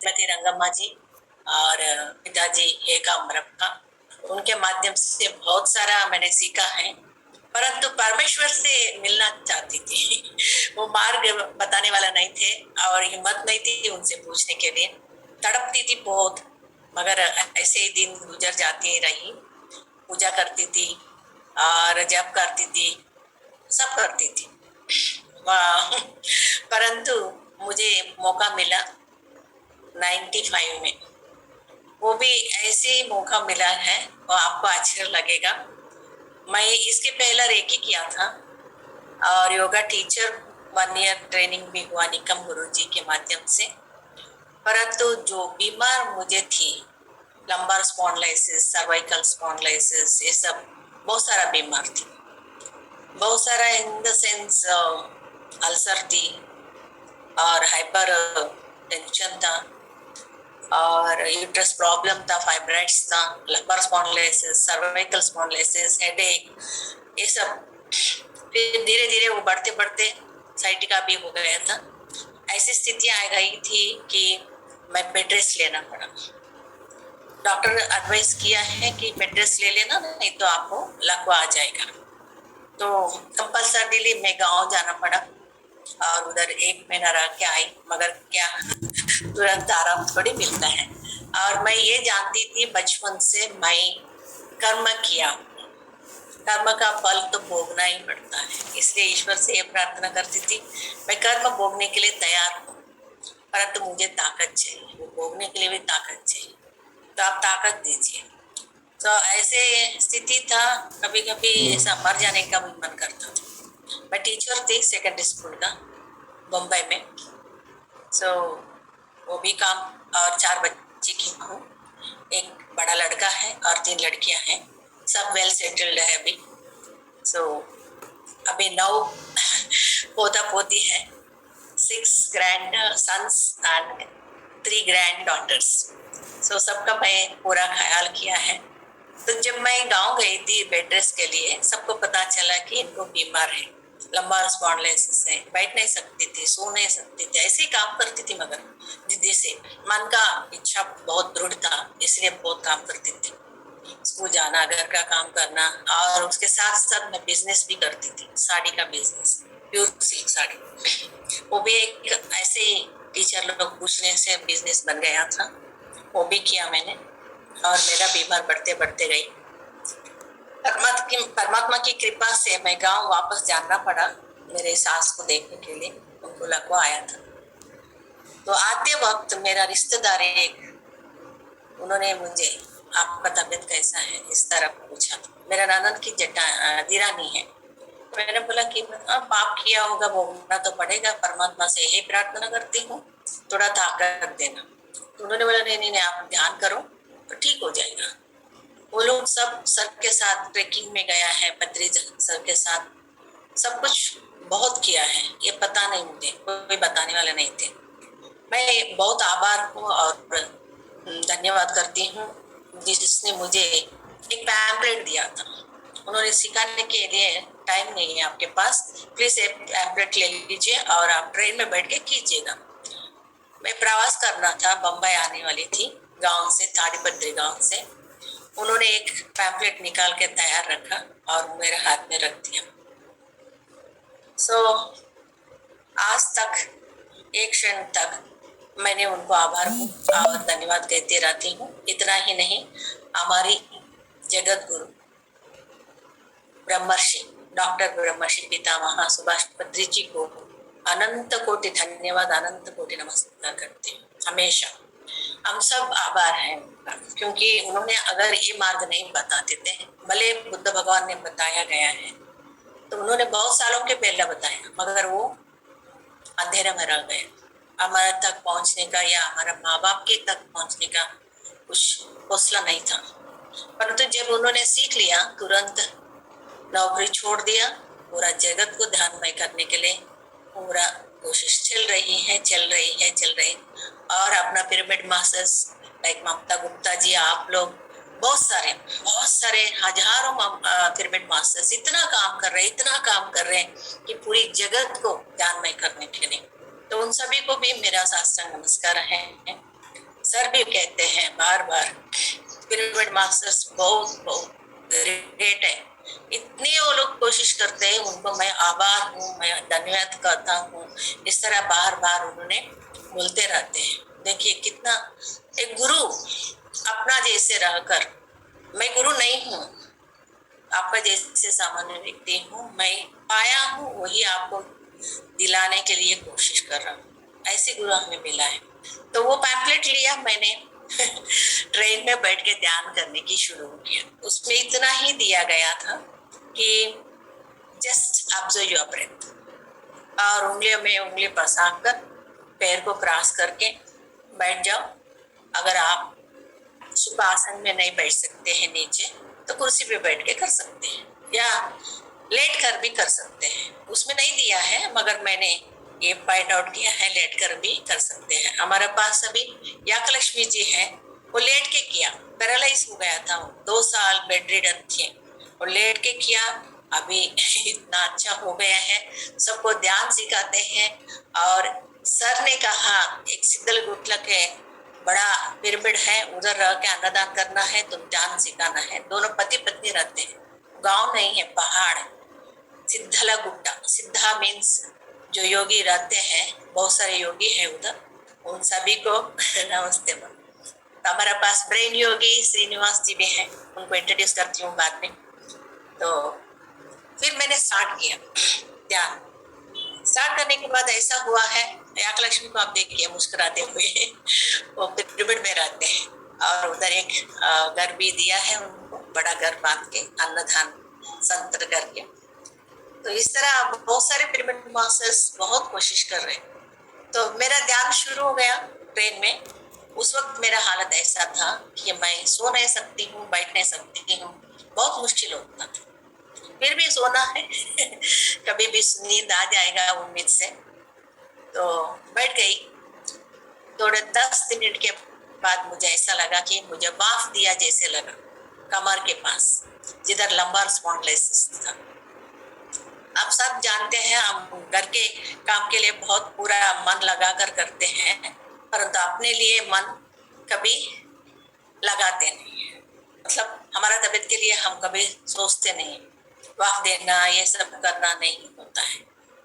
श्रीमती रंगम्मा जी और पिताजी एकाम्रप्पा, उनके माध्यम से बहुत सारा मैंने सीखा है। परंतु परमेश्वर से मिलना चाहती थी वो मार्ग बताने वाला नहीं थे और हिम्मत नहीं थी उनसे पूछने के लिए। तड़पती थी बहुत, मगर ऐसे ही दिन गुजर जाती रही। पूजा करती थी और जप करती थी, सब करती थी। परंतु मुझे मौका मिला 95 में, वो भी ऐसे ही मौका मिला है, वो आपको आश्चर्य लगेगा। मैं इसके पहला रेकी किया था और योगा टीचर 1 ईयर ट्रेनिंग भी हुआ निकम गुरुजी के माध्यम से। परंतु जो बीमार मुझे थी, लंबर स्पॉन्डिलाइसिस, सर्वाइकल स्पॉन्डिलाइसिस, ये सब बहुत सारा बीमार थी। बहुत सारा इन द सेंस अल्सर थी और हाइपर टेंशन था और यूट्रस प्रॉब्लम था, फाइब्राइड्स था, lumbar spondylosis, cervical spondylosis, headache, ये सब। फिर धीरे धीरे वो बढ़ते बढ़ते साइटिका भी हो गया था। ऐसी स्थिति आ गई थी कि मैं बेड रेस्ट लेना पड़ा। डॉक्टर ने एडवाइस किया है कि बेड रेस्ट ले लेना, नहीं तो आपको लकवा आ जाएगा। तो कंपल्सरीली मैं गांव जाना पड़ा और उधर 1 महीना रह के आई, मगर क्या तुरंत आराम थोड़ी मिलता है। और मैं ये जानती थी बचपन से, मैं कर्म किया, कर्म का फल तो भोगना ही पड़ता है। इसलिए ईश्वर से ये प्रार्थना करती थी, मैं कर्म भोगने के लिए तैयार हूँ, परंतु मुझे ताकत चाहिए, वो भोगने के लिए भी ताकत चाहिए, तो आप ताकत दीजिए। तो ऐसे स्थिति था, कभी कभी ऐसा मर जाने का भी मन करता था। मैं टीचर थी सेकेंडरी स्कूल का मुंबई में। सो वो भी काम, और 4 बच्चे की हूँ, एक बड़ा लड़का है और 3 लड़कियां हैं, सब वेल सेटल्ड है अभी। सो अभी 9 पोता पोती है, 6 grandsons and 3 granddaughters. So सबका मैं पूरा ख्याल किया है। तो जब मैं गांव गई थी बेड रेस्ट के लिए, सबको पता चला कि इनको बीमार है, लंबर स्पॉन्डिलाइसिस है, बैठ नहीं सकती थी, सो नहीं सकती थी, ऐसे ही काम करती थी, मगर जिद्दी से। मन का इच्छा बहुत दृढ़ था, इसलिए बहुत काम करती थी, स्कूल जाना, घर का काम करना, और उसके साथ साथ मैं बिजनेस भी करती थी, साड़ी का बिजनेस, प्योर सिल्क साड़ी। वो भी एक ऐसे ही टीचर लोग पूछने से बिजनेस बन गया था, वो भी किया मैंने। और मेरा बीमार बढ़ते बढ़ते गई। परमात्मा की कृपा से मैं गांव वापस जाना पड़ा मेरे सास को देखने के लिए, उनको लकवा आया था। तो आते वक्त मेरा रिश्तेदार एक, उन्होंने मुझे आपका तबीयत कैसा है इस तरह पूछा। मेरा ननद की दिरानी है। मैंने बोला कि पाप किया होगा, भोगना तो पड़ेगा, परमात्मा से यही प्रार्थना करती हूँ, थोड़ा ताकत देना। तो उन्होंने बोला नहीं नहीं, आप ध्यान करो तो ठीक हो जाएगा। वो लोग सब सर के साथ ट्रेकिंग में गया है, बद्री सर के साथ, सब कुछ बहुत किया है, ये पता नहीं मुझे, कोई बताने वाला नहीं थे। मैं बहुत आभार हूँ और धन्यवाद करती हूँ जिसने मुझे एक पैम्पलेट दिया था। उन्होंने सिखाने के लिए, टाइम नहीं है आपके पास, प्लीज एक पैम्पलेट ले लीजिए और आप ट्रेन में बैठ के कीजिएगा। मैं प्रवास करना था, बम्बई आने वाली थी गांव से, ताड़ीपत्री गांव से। उन्होंने एक पैम्पलेट निकाल के तैयार रखा और मेरे हाथ में रख दिया। सो आज तक, एक क्षण तक मैंने उनको आभार और धन्यवाद कहते रहती हूँ। इतना ही नहीं, हमारी जगत गुरु ब्रह्मर्षि डॉक्टर ब्रह्मर्षि पितामह सुभाष पत्री जी को अनंत कोटि धन्यवाद, अनंत कोटि नमस्कार करते हैं हमेशा। हम सब आभार हैं उनका, क्योंकि उन्होंने अगर ये मार्ग नहीं बताते थे, भले बुद्ध भगवान ने बताया गया है, तो उन्होंने बहुत सालों के पहले बताया, मगर वो अंधेरे में रह गए। हमारे तक पहुंचने का या हमारे माँ बाप के तक पहुंचने का कुछ हौसला नहीं था। परंतु जब उन्होंने सीख लिया, तुरंत नौकरी छोड़ दिया, पूरा जगत को ध्यानमय करने के लिए पूरा कोशिश चल रही है। और अपना पिरामिड मास्टर्स लाइक ममता गुप्ता जी, आप लोग, बहुत सारे हजारों पिरामिड मास्टर्स इतना काम कर रहे हैं कि पूरी जगत को ध्यानमय करने के लिए। तो उन सभी को भी मेरा साष्टांग नमस्कार है। सर भी कहते हैं बार बार, पिरामिड मास्टर्स बहुत बहुत ग्रेट है। इतनी वो लोग कोशिश करते हैं, उनको मैं आभार हूँ, मैं धन्यवाद करता हूँ। इस तरह बार बार उन्होंने बोलते रहते हैं। देखिए कितना एक गुरु अपना जैसे रहकर, मैं गुरु नहीं हूँ, आपका जैसे सामान्य व्यक्ति हूँ, मैं पाया हूँ वही आपको दिलाने के लिए कोशिश कर रहा हूँ। ऐसे गुरु हमें मिला है। तो वो पैम्पलेट लिया मैंने ट्रेन में बैठ के ध्यान करने की शुरू किया। उसमें इतना ही दिया गया था कि जस्ट ऑब्जर्व योर ब्रेथ, और उंगलियों में उंगली फंसाकर पैर को क्रॉस करके बैठ जाओ। अगर आप सुखासन में नहीं बैठ सकते हैं नीचे, तो कुर्सी पे बैठ के कर सकते हैं, या लेट कर भी कर सकते हैं। उसमें नहीं दिया है, मगर मैंने ये फाइंड आउट किया है, लेट कर भी कर सकते हैं। हमारे पास अभी याक लक्ष्मी जी हैं, वो लेट के किया, पैरालाइज हो गया था, 2 साल बेड रिडन थे, और लेट के किया। अभी इतना अच्छा हो गया है, सबको ध्यान सिखाते हैं। और सर ने कहा एक सिद्धल गुटलक है, बड़ा पिरामिड है, उधर रह के अन्नदान करना है तो ध्यान सिखाना है। दोनों पति पत्नी रहते हैं, गांव नहीं है, पहाड़ है, सिद्धला गुट्टा। सिद्धा मीन्स जो योगी रहते हैं, बहुत सारे योगी हैं उधर, उन सभी को नमस्ते। तो हमारे पास ब्रेन योगी श्रीनिवास जी भी हैं, उनको इंट्रोड्यूस करती हूँ बाद में। तो फिर मैंने स्टार्ट किया ध्यान। स्टार्ट करने के बाद ऐसा हुआ है, याक लक्ष्मी को आप देखिए मुस्कुराते हुए, वो पिरामिड में रहते हैं, और उधर एक घर भी दिया है उनको, बड़ा घर बांध के अन्नदान संतर करके। तो इस तरह बहुत सारे पिरामिड मास्टर्स बहुत कोशिश कर रहे हैं। तो मेरा ध्यान शुरू हो गया ट्रेन में। उस वक्त मेरा हालत ऐसा था कि मैं सो नहीं सकती हूँ, बैठ नहीं सकती हूँ, बहुत मुश्किल होता था। फिर भी सोना है कभी भी नींद आ जाएगा उम्मीद से, तो बैठ गई। थोड़े 10 मिनट के बाद मुझे ऐसा लगा कि मुझे बाफ दिया जैसे लगा कमर के पास, जिधर लंबर स्पॉन्डिलोसिस था। आप सब जानते हैं, हम घर के काम के लिए बहुत पूरा मन लगा कर करते हैं, परंतु अपने लिए मन कभी लगाते नहीं है। मतलब हमारा तबीयत के लिए हम कभी सोचते नहीं, वाह देना ये सब करना नहीं होता है।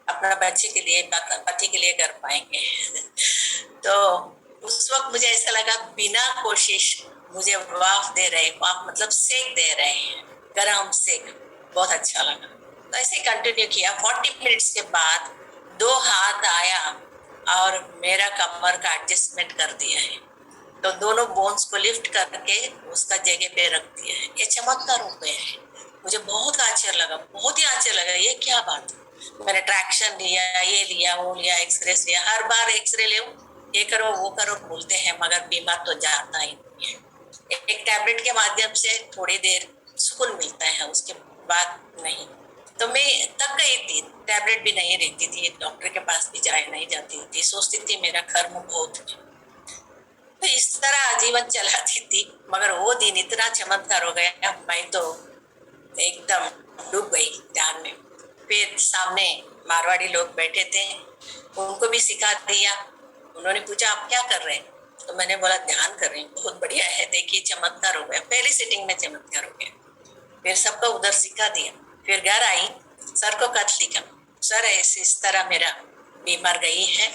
अपना बच्चे के लिए, पति के लिए कर पाएंगे तो उस वक्त मुझे ऐसा लगा बिना कोशिश मुझे वाफ दे रहे, वाफ मतलब सेक दे रहे हैं, गरम सेक, बहुत अच्छा लगा। तो ऐसे कंटिन्यू किया। 40 मिनट्स के बाद 2 हाथ आया और मेरा कमर का एडजस्टमेंट कर दिया है। तो दोनों बोन्स को लिफ्ट करके उसका जगह पे रख दिया है। ये चमत्कार हो गया है। मुझे बहुत आश्चर्य लगा, बहुत ही आश्चर्य लगा, ये क्या बात है। मैंने ट्रैक्शन लिया, ये लिया, वो लिया, एक्सरे लिया, हर बार एक्सरे ले, ये करो वो करो बोलते हैं, मगर बीमार तो जाता ही नहीं है। एक टैबलेट के माध्यम से थोड़ी देर सुकून मिलता है, उसके बाद नहीं। तो मैं तक गई थी, टैबलेट भी नहीं रहती थी, डॉक्टर के पास भी जाए नहीं जाती थी, सोचती थी मेरा कर्म बहुत है। तो इस तरह जीवन चलाती थी। मगर वो दिन इतना चमत्कार हो गया, मैं तो एकदम डूब गई ध्यान में। फिर सामने मारवाड़ी लोग बैठे थे, उनको भी सिखा दिया। उन्होंने पूछा आप क्या कर रहे हैं, तो मैंने बोला ध्यान कर रही हूँ। बहुत बढ़िया है, देखिए चमत्कार हो गया, पहली सीटिंग में चमत्कार हो गया। फिर सबको उधर सिखा दिया। फिर घर आई, सर को खत लिखा, सर ऐसे इस तरह मेरा बीमार गई है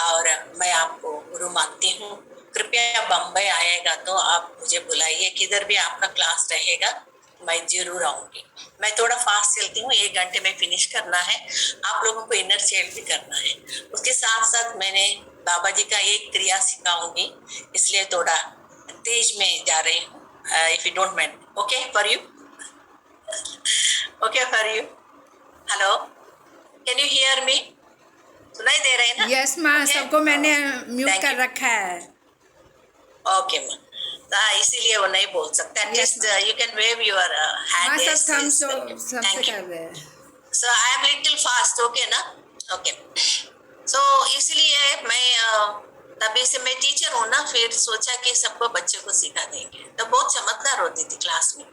और मैं आपको गुरु मानती हूँ, कृपया बम्बई आएगा तो आप मुझे बुलाइए, किधर भी आपका क्लास रहेगा मैं जरूर आऊंगी। मैं थोड़ा फास्ट चलती हूँ, 1 घंटे में फिनिश करना है, आप लोगों को इनर चेल भी करना है। उसके साथ साथ मैंने बाबा जी का एक क्रिया सिखाऊंगी, इसलिए थोड़ा तेज में जा रही हूँ। If you don't mind, okay for you, okay for you. Hello, can you hear me? सुनाई दे रहे हैं ना? यस माँ, सबको मैंने म्यूट कर रखा है। ओके माँ, इसीलिए वो नहीं बोल सकता। At least you can wave your hand. माँ सब थम सबसे कर रहे हैं। So I am little fast, okay ना? ओके। सो इसलिए मैं तभी से मैं टीचर हूँ ना, फिर सोचा कि सबको बच्चों को सिखा देंगे। तो बहुत चमत्कार होती थी क्लास में।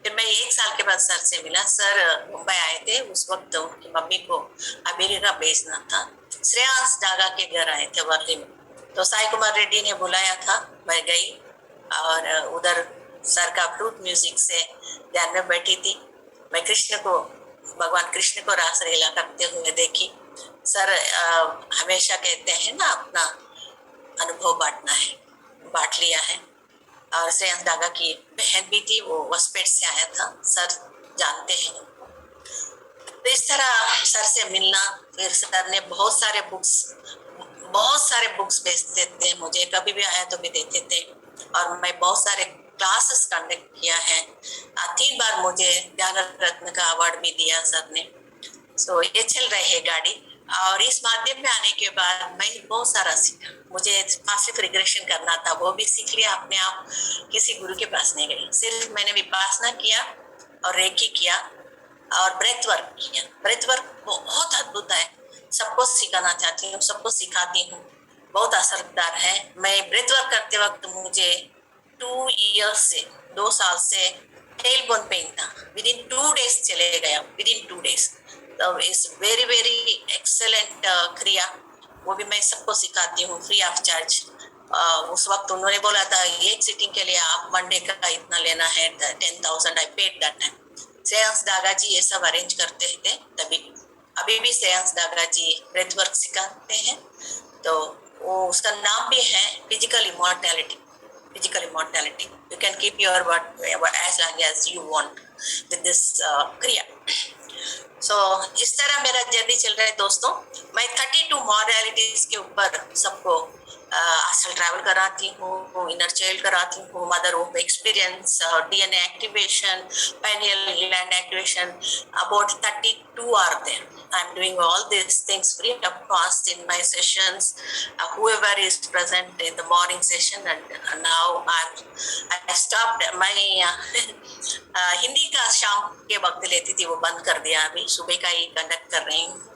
फिर मैं 1 साल के बाद सर से मिला। सर मुंबई आए थे, उस वक्त उनकी मम्मी को अमेरिका भेजना था। श्रेयांश डागा के घर आए थे वर्ली में। तो साई कुमार रेड्डी ने बुलाया था, मैं गई और उधर सर का फ्लूट म्यूजिक से ध्यान में बैठी थी। मैं कृष्ण को, भगवान कृष्ण को रास लीला करते हुए देखी। सर हमेशा कहते हैं ना, अपना अनुभव बांटना है, बांट लिया है। और श्रेयांश डागा की बहन भी थी, वो वसपेट से आया था, सर जानते हैं। तो इस तरह सर से मिलना, फिर सर ने बहुत सारे बुक्स बेचते थे मुझे, कभी भी आया तो भी देते थे। और मैं बहुत सारे क्लासेस कंडक्ट किया है। 3 बार मुझे ज्ञान रत्न का अवार्ड भी दिया सर ने। सो ये चल रही है गाड़ी। और इस माध्यम में आने के बाद मैं बहुत सारा सीखा। मुझे पासिव रिग्रेशन करना था, वो भी सीख लिया अपने आप। किसी गुरु के पास नहीं गई, सिर्फ मैंने विपासना किया और रेकी किया और ब्रेथ वर्क किया। ब्रेथ वर्क बहुत अद्भुत है, सबको सिखाना चाहती हूँ, सबको सिखाती हूँ, बहुत असरदार है। मैं ब्रेथ वर्क करते वक्त मुझे 2 साल से टेल बोन पेन था, विद इन 2 डेज चले गया, विद इन 2 डेज। तो इस वेरी वेरी एक्सेलेंट क्रिया, वो भी मैं सबको सिखाती हूँ फ्री ऑफ चार्ज। उस वक्त उन्होंने बोला था एक सिटिंग के लिए आप मंडे का इतना लेना है, 10,000 I paid that time. Shreyansh Daga ji ये सब अरेंज करते थे तभी। अभी भी श्रेयांश डागा जी ब्रेथ वर्क सिखाते हैं। तो वो उसका नाम भी है physical immortality. Physical immortality, you can keep your word as long as you want with this kriya. So इस तरह मेरा जर्नी चल रहा है दोस्तों। मैं 32 मॉडलिटीज के ऊपर सबको आस्ट्रल ट्रैवल कराती हूँ, इनर चाइल्ड कराती हूँ, mother of experience, DNA activation, pineal gland activation, about 32 are there. I'm doing all these things free of cost in my sessions. Whoever is present in the morning session, and now I stopped my Hindi का शाम के वक्त लेती थी, वो बंद कर दिया। अभी सुबह का ही कंडक्ट कर रही हूँ।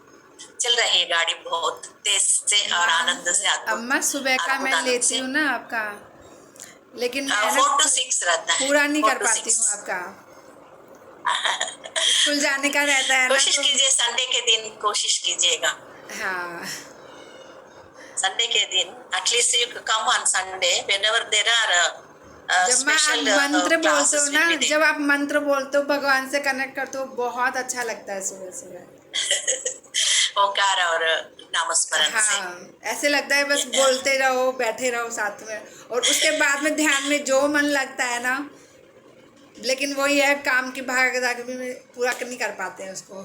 चल रही है गाड़ी बहुत तेज से और आनंद से। अम्मा सुबह का मैं लेती हूँ ना आपका, लेकिन 4 to 6 रहता है, पूरा नहीं 4 कर to पाती 6 हूँ आपका। स्कूल जाने का रहता है ना, कोशिश कीजिए संडे के दिन, कोशिश कीजिएगा। हाँ, संडे के दिन at least you come on Sunday whenever there are जब मैं आप मंत्र बोलते हो ना, जब आप मंत्र बोलते हो, भगवान से कनेक्ट करते हो, बहुत अच्छा लगता है सुबह सुबह। ओंकार और नामस्मरण से। हाँ, ऐसे लगता है बस बोलते रहो, बैठे रहो साथ में, और उसके बाद में ध्यान में जो मन लगता है ना, लेकिन वही है काम की भाग दौड़ भी पूरा नहीं कर पाते हैं उसको।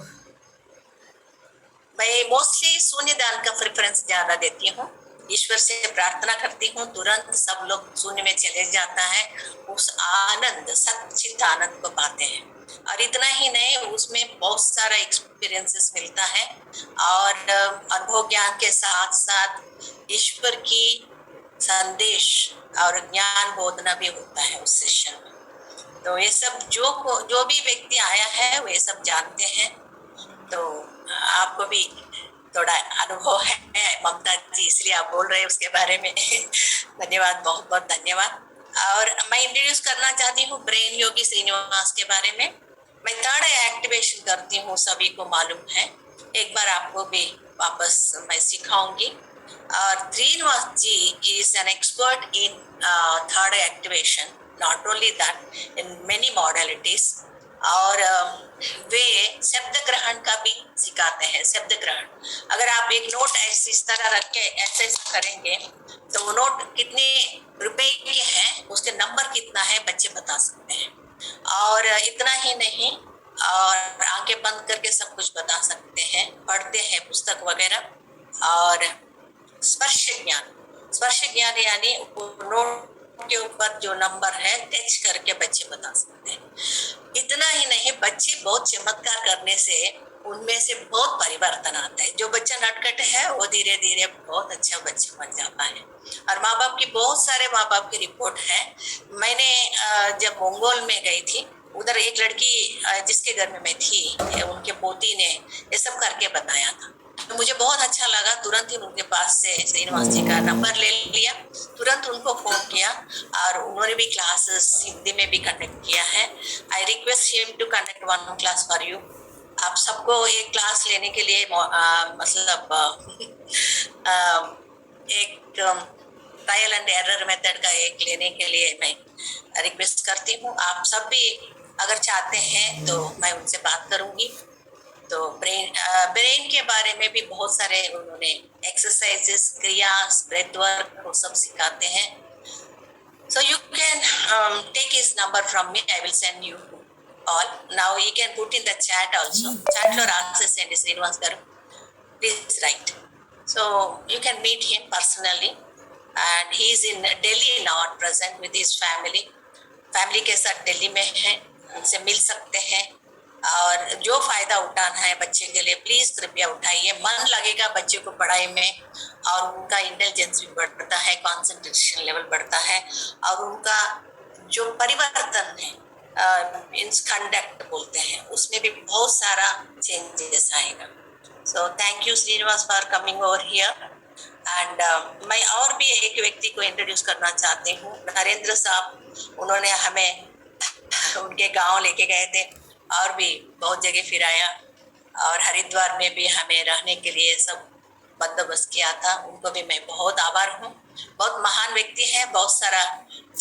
मैं मोस्टली शून्य ध्यान का प्रेफरेंस ज्यादा देती हूँ। ईश्वर से प्रार्थना करती हूँ, तुरंत सब लोग शून्य में चले जाता है, उस आनंद, सच्चित आनंद को पाते हैं। और इतना ही नहीं, उसमें बहुत सारा एक्सपीरियंसेस मिलता है और अनुभव ज्ञान के साथ साथ ईश्वर की संदेश और ज्ञान बोधना भी होता है उस सेशन में। तो ये सब जो भी व्यक्ति आया है वो ये सब जानते हैं। तो आपको भी थोड़ा अनुभव है ममता जी, इसलिए आप बोल रहे हैं उसके बारे में। धन्यवाद, बहुत बहुत धन्यवाद। और मैं इंट्रोड्यूस करना चाहती हूँ ब्रेन योगी श्रीनिवास के बारे में। मैं 3rd एक्टिवेशन करती हूँ, सभी को मालूम है। एक बार आपको भी वापस मैं सिखाऊंगी। और Shrinivas ji is an expert in 3rd activation, not only that, in many modalities. और वे शब्द ग्रहण का भी सिखाते हैं। शब्द ग्रहण, अगर आप एक नोट ऐसे इस तरह रख के ऐसे करेंगे तो वो नोट कितने रुपए के हैं, उसके नंबर कितना है बच्चे बता सकते हैं। और इतना ही नहीं, और आंखें बंद करके सब कुछ बता सकते हैं, पढ़ते हैं पुस्तक वगैरह। और स्पर्श ज्ञान यानी नोट के ऊपर जो नंबर है टच करके बच्चे बता सकते हैं। इतना ही नहीं, बच्चे बहुत चमत्कार करने से उनमें से बहुत परिवर्तन आता है। जो बच्चा नटखट है वो धीरे धीरे बहुत अच्छा बच्चा बन जाता है। और माँ बाप की, बहुत सारे माँ बाप की रिपोर्ट है। मैंने जब मंगोल में गई थी, उधर एक लड़की जिसके घर में मैं थी, उनके पोती ने ये सब करके बताया था। तो मुझे बहुत अच्छा लगा। तुरंत ही उनके पास से श्रीनिवास जी का नंबर ले लिया, तुरंत उनको फोन किया, और उन्होंने भी क्लासेस हिंदी में भी कंडक्ट किया है। I request him to conduct 1 class for you. आप सबको एक क्लास लेने के लिए मतलब एक ट्रायल एंड एरर मेथड का एक लेने के लिए मैं रिक्वेस्ट करती हूँ। आप सब भी अगर चाहते हैं तो मैं उनसे बात करूंगी। तो ब्रेन के बारे में भी बहुत सारे उन्होंने एक्सरसाइजेस, क्रिया, ब्रेथ वर्क वो सब सिखाते हैं। So you can take his number from me. I will send you all. Now you can put in the chat also. Chat lo రాసేసేయండి Srinivas గారు. Please write. So you can meet him personally, and he is in Delhi now at present with his family. Family के साथ दिल्ली में है, उनसे मिल सकते हैं। और जो फायदा उठाना है बच्चे के लिए प्लीज कृपया उठाइए। मन लगेगा बच्चे को पढ़ाई में, और उनका इंटेलिजेंस भी बढ़ता है, कंसंट्रेशन लेवल बढ़ता है, और उनका जो परिवर्तन है मीन्स कंडक्ट बोलते हैं, उसमें भी बहुत सारा चेंजेस आएगा। So thank you Srinivas for coming over here. And मैं और भी एक व्यक्ति को इंट्रोड्यूस करना चाहती हूँ, नरेंद्र साहब। उन्होंने हमें उनके गांव लेके गए थे और भी बहुत जगह फिराया, और हरिद्वार में भी हमें रहने के लिए सब बंदोबस्त किया था। उनको भी मैं बहुत आभार हूँ। बहुत महान व्यक्ति है, बहुत सारा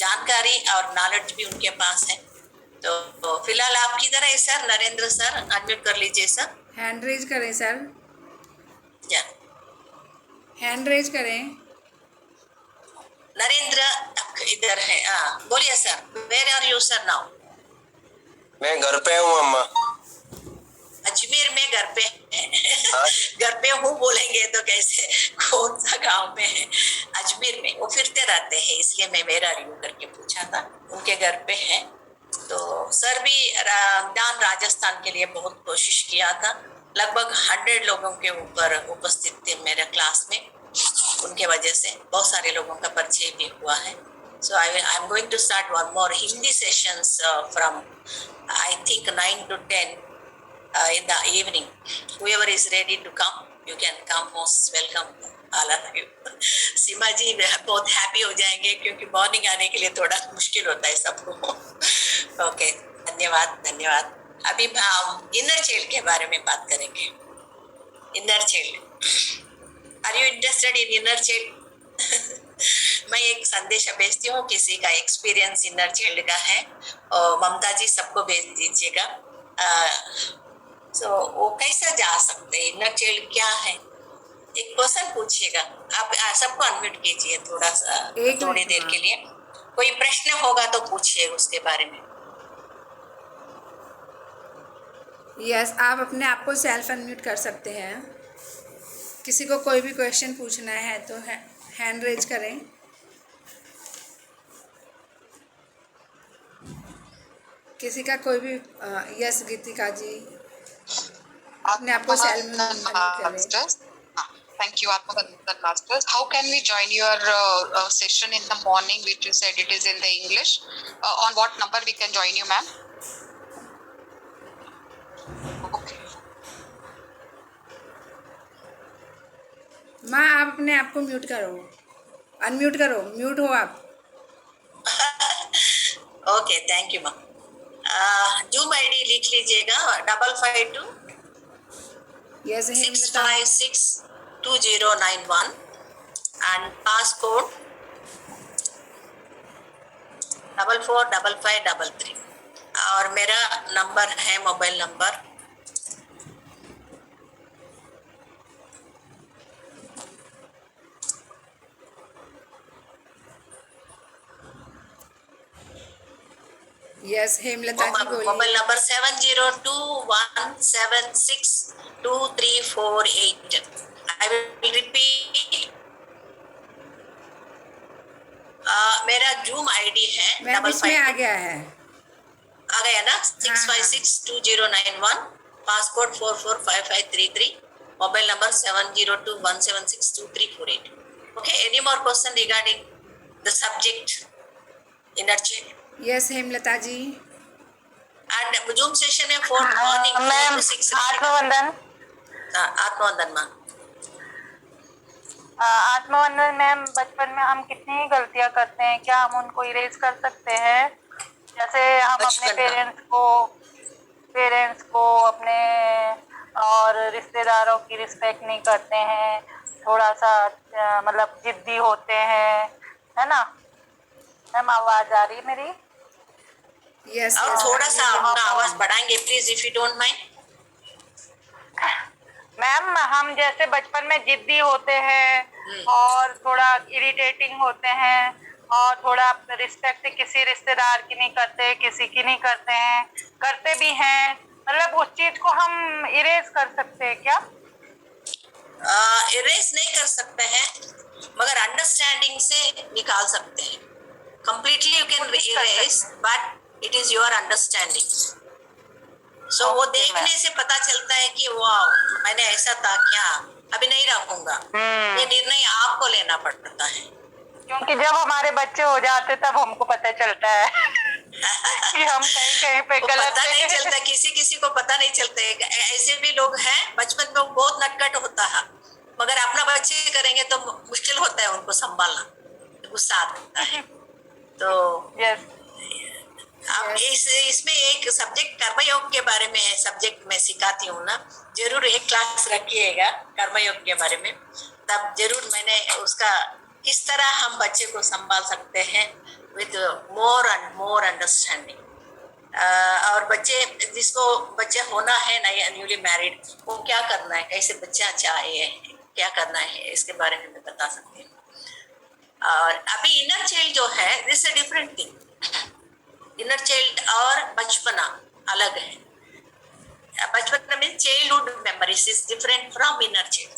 जानकारी और नॉलेज भी उनके पास है। तो फिलहाल आप किधर है सर? नरेंद्र सर अनम्यूट कर लीजिए सर। हैंड रेज करें सर, या हैंड रेज करें। नरेंद्र इधर है, हाँ बोलिए sir. Where are you sir now? मैं घर पे हूँ अम्मा। अजमेर में घर पे है। घर पे हूँ बोलेंगे तो कैसे, कौन सा गांव में है? अजमेर में। वो फिरते रहते हैं, इसलिए मैं मेरा रिव्यू करके पूछा था। उनके घर पे है। तो सर भी दान राजस्थान के लिए बहुत कोशिश किया था। लगभग 100 लोगों के ऊपर उपस्थित थे मेरे क्लास में। उनके वजह से बहुत सारे लोगों का परिचय भी हुआ है। So I am going to start one more Hindi sessions from I think 9 to 10 in the evening. Whoever is ready to come, you can come. Most welcome all of you. सीमा जी बहुत हैप्पी हो जाएंगे क्योंकि morning आने के लिए थोड़ा मुश्किल होता है सबको। ओके, धन्यवाद धन्यवाद। अभी हम इनर चाइल्ड के बारे में बात करेंगे। Inner child, are you interested in inner child? मैं एक संदेश भेजती हूँ, किसी का एक्सपीरियंस इनर चाइल्ड का है, और ममता जी सबको भेज दीजिएगा। सो वो कैसा जा सकते हैं, इनर चाइल्ड क्या है? एक क्वेश्चन पूछिएगा। आप सबको अनम्यूट कीजिए थोड़ा सा, थोड़ी देर के लिए। कोई प्रश्न होगा तो पूछिए उसके बारे में। यस, आप अपने आप को सेल्फ अनम्यूट कर सकते हैं। किसी को कोई भी क्वेश्चन पूछना है तो हैंड रेज करें। किसी का कोई भी यस, गीतिका जी अपने आप को सेल्फ अनम्यूट करें। Thank you, Atmabandhan Masters. How can we join your session in the morning, which you said it is in the English? On what number we can join you, ma'am? Okay. माँ, आप अपने आप को mute करो, unmute करो, mute हो आप। Okay, thank you ma'am. Zoom ID लिख लीजिएगा 552 यस, 6562091 and passcode 445533। और मेरा नंबर है, मोबाइल नंबर यस, हेमलता जी बोलिए। Mobile number 7021762348। I will repeat. मेरा जूम आईडी है मैं बीच में आ गया है, आ गया ना? 6562091, passcode 445533, mobile number 7021762348। Okay, any more question regarding the subject inner child? Yes, Hemlata ji. And Zoom session है फॉर मॉर्निंग मैम, आत्मवंदन। आत्मवंदन मैम। आत्मवंदन मैम, बचपन में हम कितनी गलतियां करते हैं, क्या हम उनको इरेज कर सकते हैं? जैसे हम अपने पेरेंट्स को अपने और रिश्तेदारों की रिस्पेक्ट नहीं करते हैं, थोड़ा सा मतलब जिद्दी होते हैं, है ना मैम? आवाज आ रही है मेरी? यस और यस थोड़ा सा हाँ, अपना हाँ। आवाज बढ़ाएंगे please, if you don't mind. Ma'am हम जैसे बचपन में जिद्दी होते हैं और थोड़ा इरिटेटिंग होते हैं और थोड़ा रिस्पेक्ट किसी रिश्तेदार की नहीं करते, किसी की नहीं करते हैं, करते भी हैं, मतलब उस चीज को हम इरेज कर सकते हैं क्या? इरेज नहीं कर सकते हैं, मगर अंडरस्टैंडिंग से निकाल सकते हैं। कंप्लीटली यू कैन कोशिश कर इरेज, सकते हैं। But it is your understanding. So वो Okay, देखने ma'am. से पता चलता है कि वाह मैंने ऐसा था क्या, अभी नहीं रखूंगा। ये निर्णय आपको लेना पड़ता है। क्योंकि जब हमारे बच्चे हो जाते तब हमको पता चलता है कि हम कहीं कहीं पे वो गलत पता नहीं थे। चलता, किसी किसी को पता नहीं चलता है। ऐसे भी लोग हैं बचपन में बहुत नटखट होता है, मगर अपना बच्चे करेंगे तो मुश्किल होता है उनको संभालना, गुस्सा आता है। तो यस अब इसमें एक सब्जेक्ट कर्मयोग के बारे में है, सब्जेक्ट मैं सिखाती हूँ ना, जरूर एक क्लास रखिएगा कर्मयोग के बारे में, तब जरूर मैंने उसका किस तरह हम बच्चे को संभाल सकते हैं with more and more understanding. और बच्चे जिसको बच्चे होना है नया न्यूली मैरिड, वो क्या करना है, कैसे बच्चा चाहिए, क्या करना है, इसके बारे में मैं बता सकती हूँ। और अभी इनर चाइल्ड जो है this a different thing. Inner child और बचपना अलग है। बचपना mean childhood memories is different from inner child,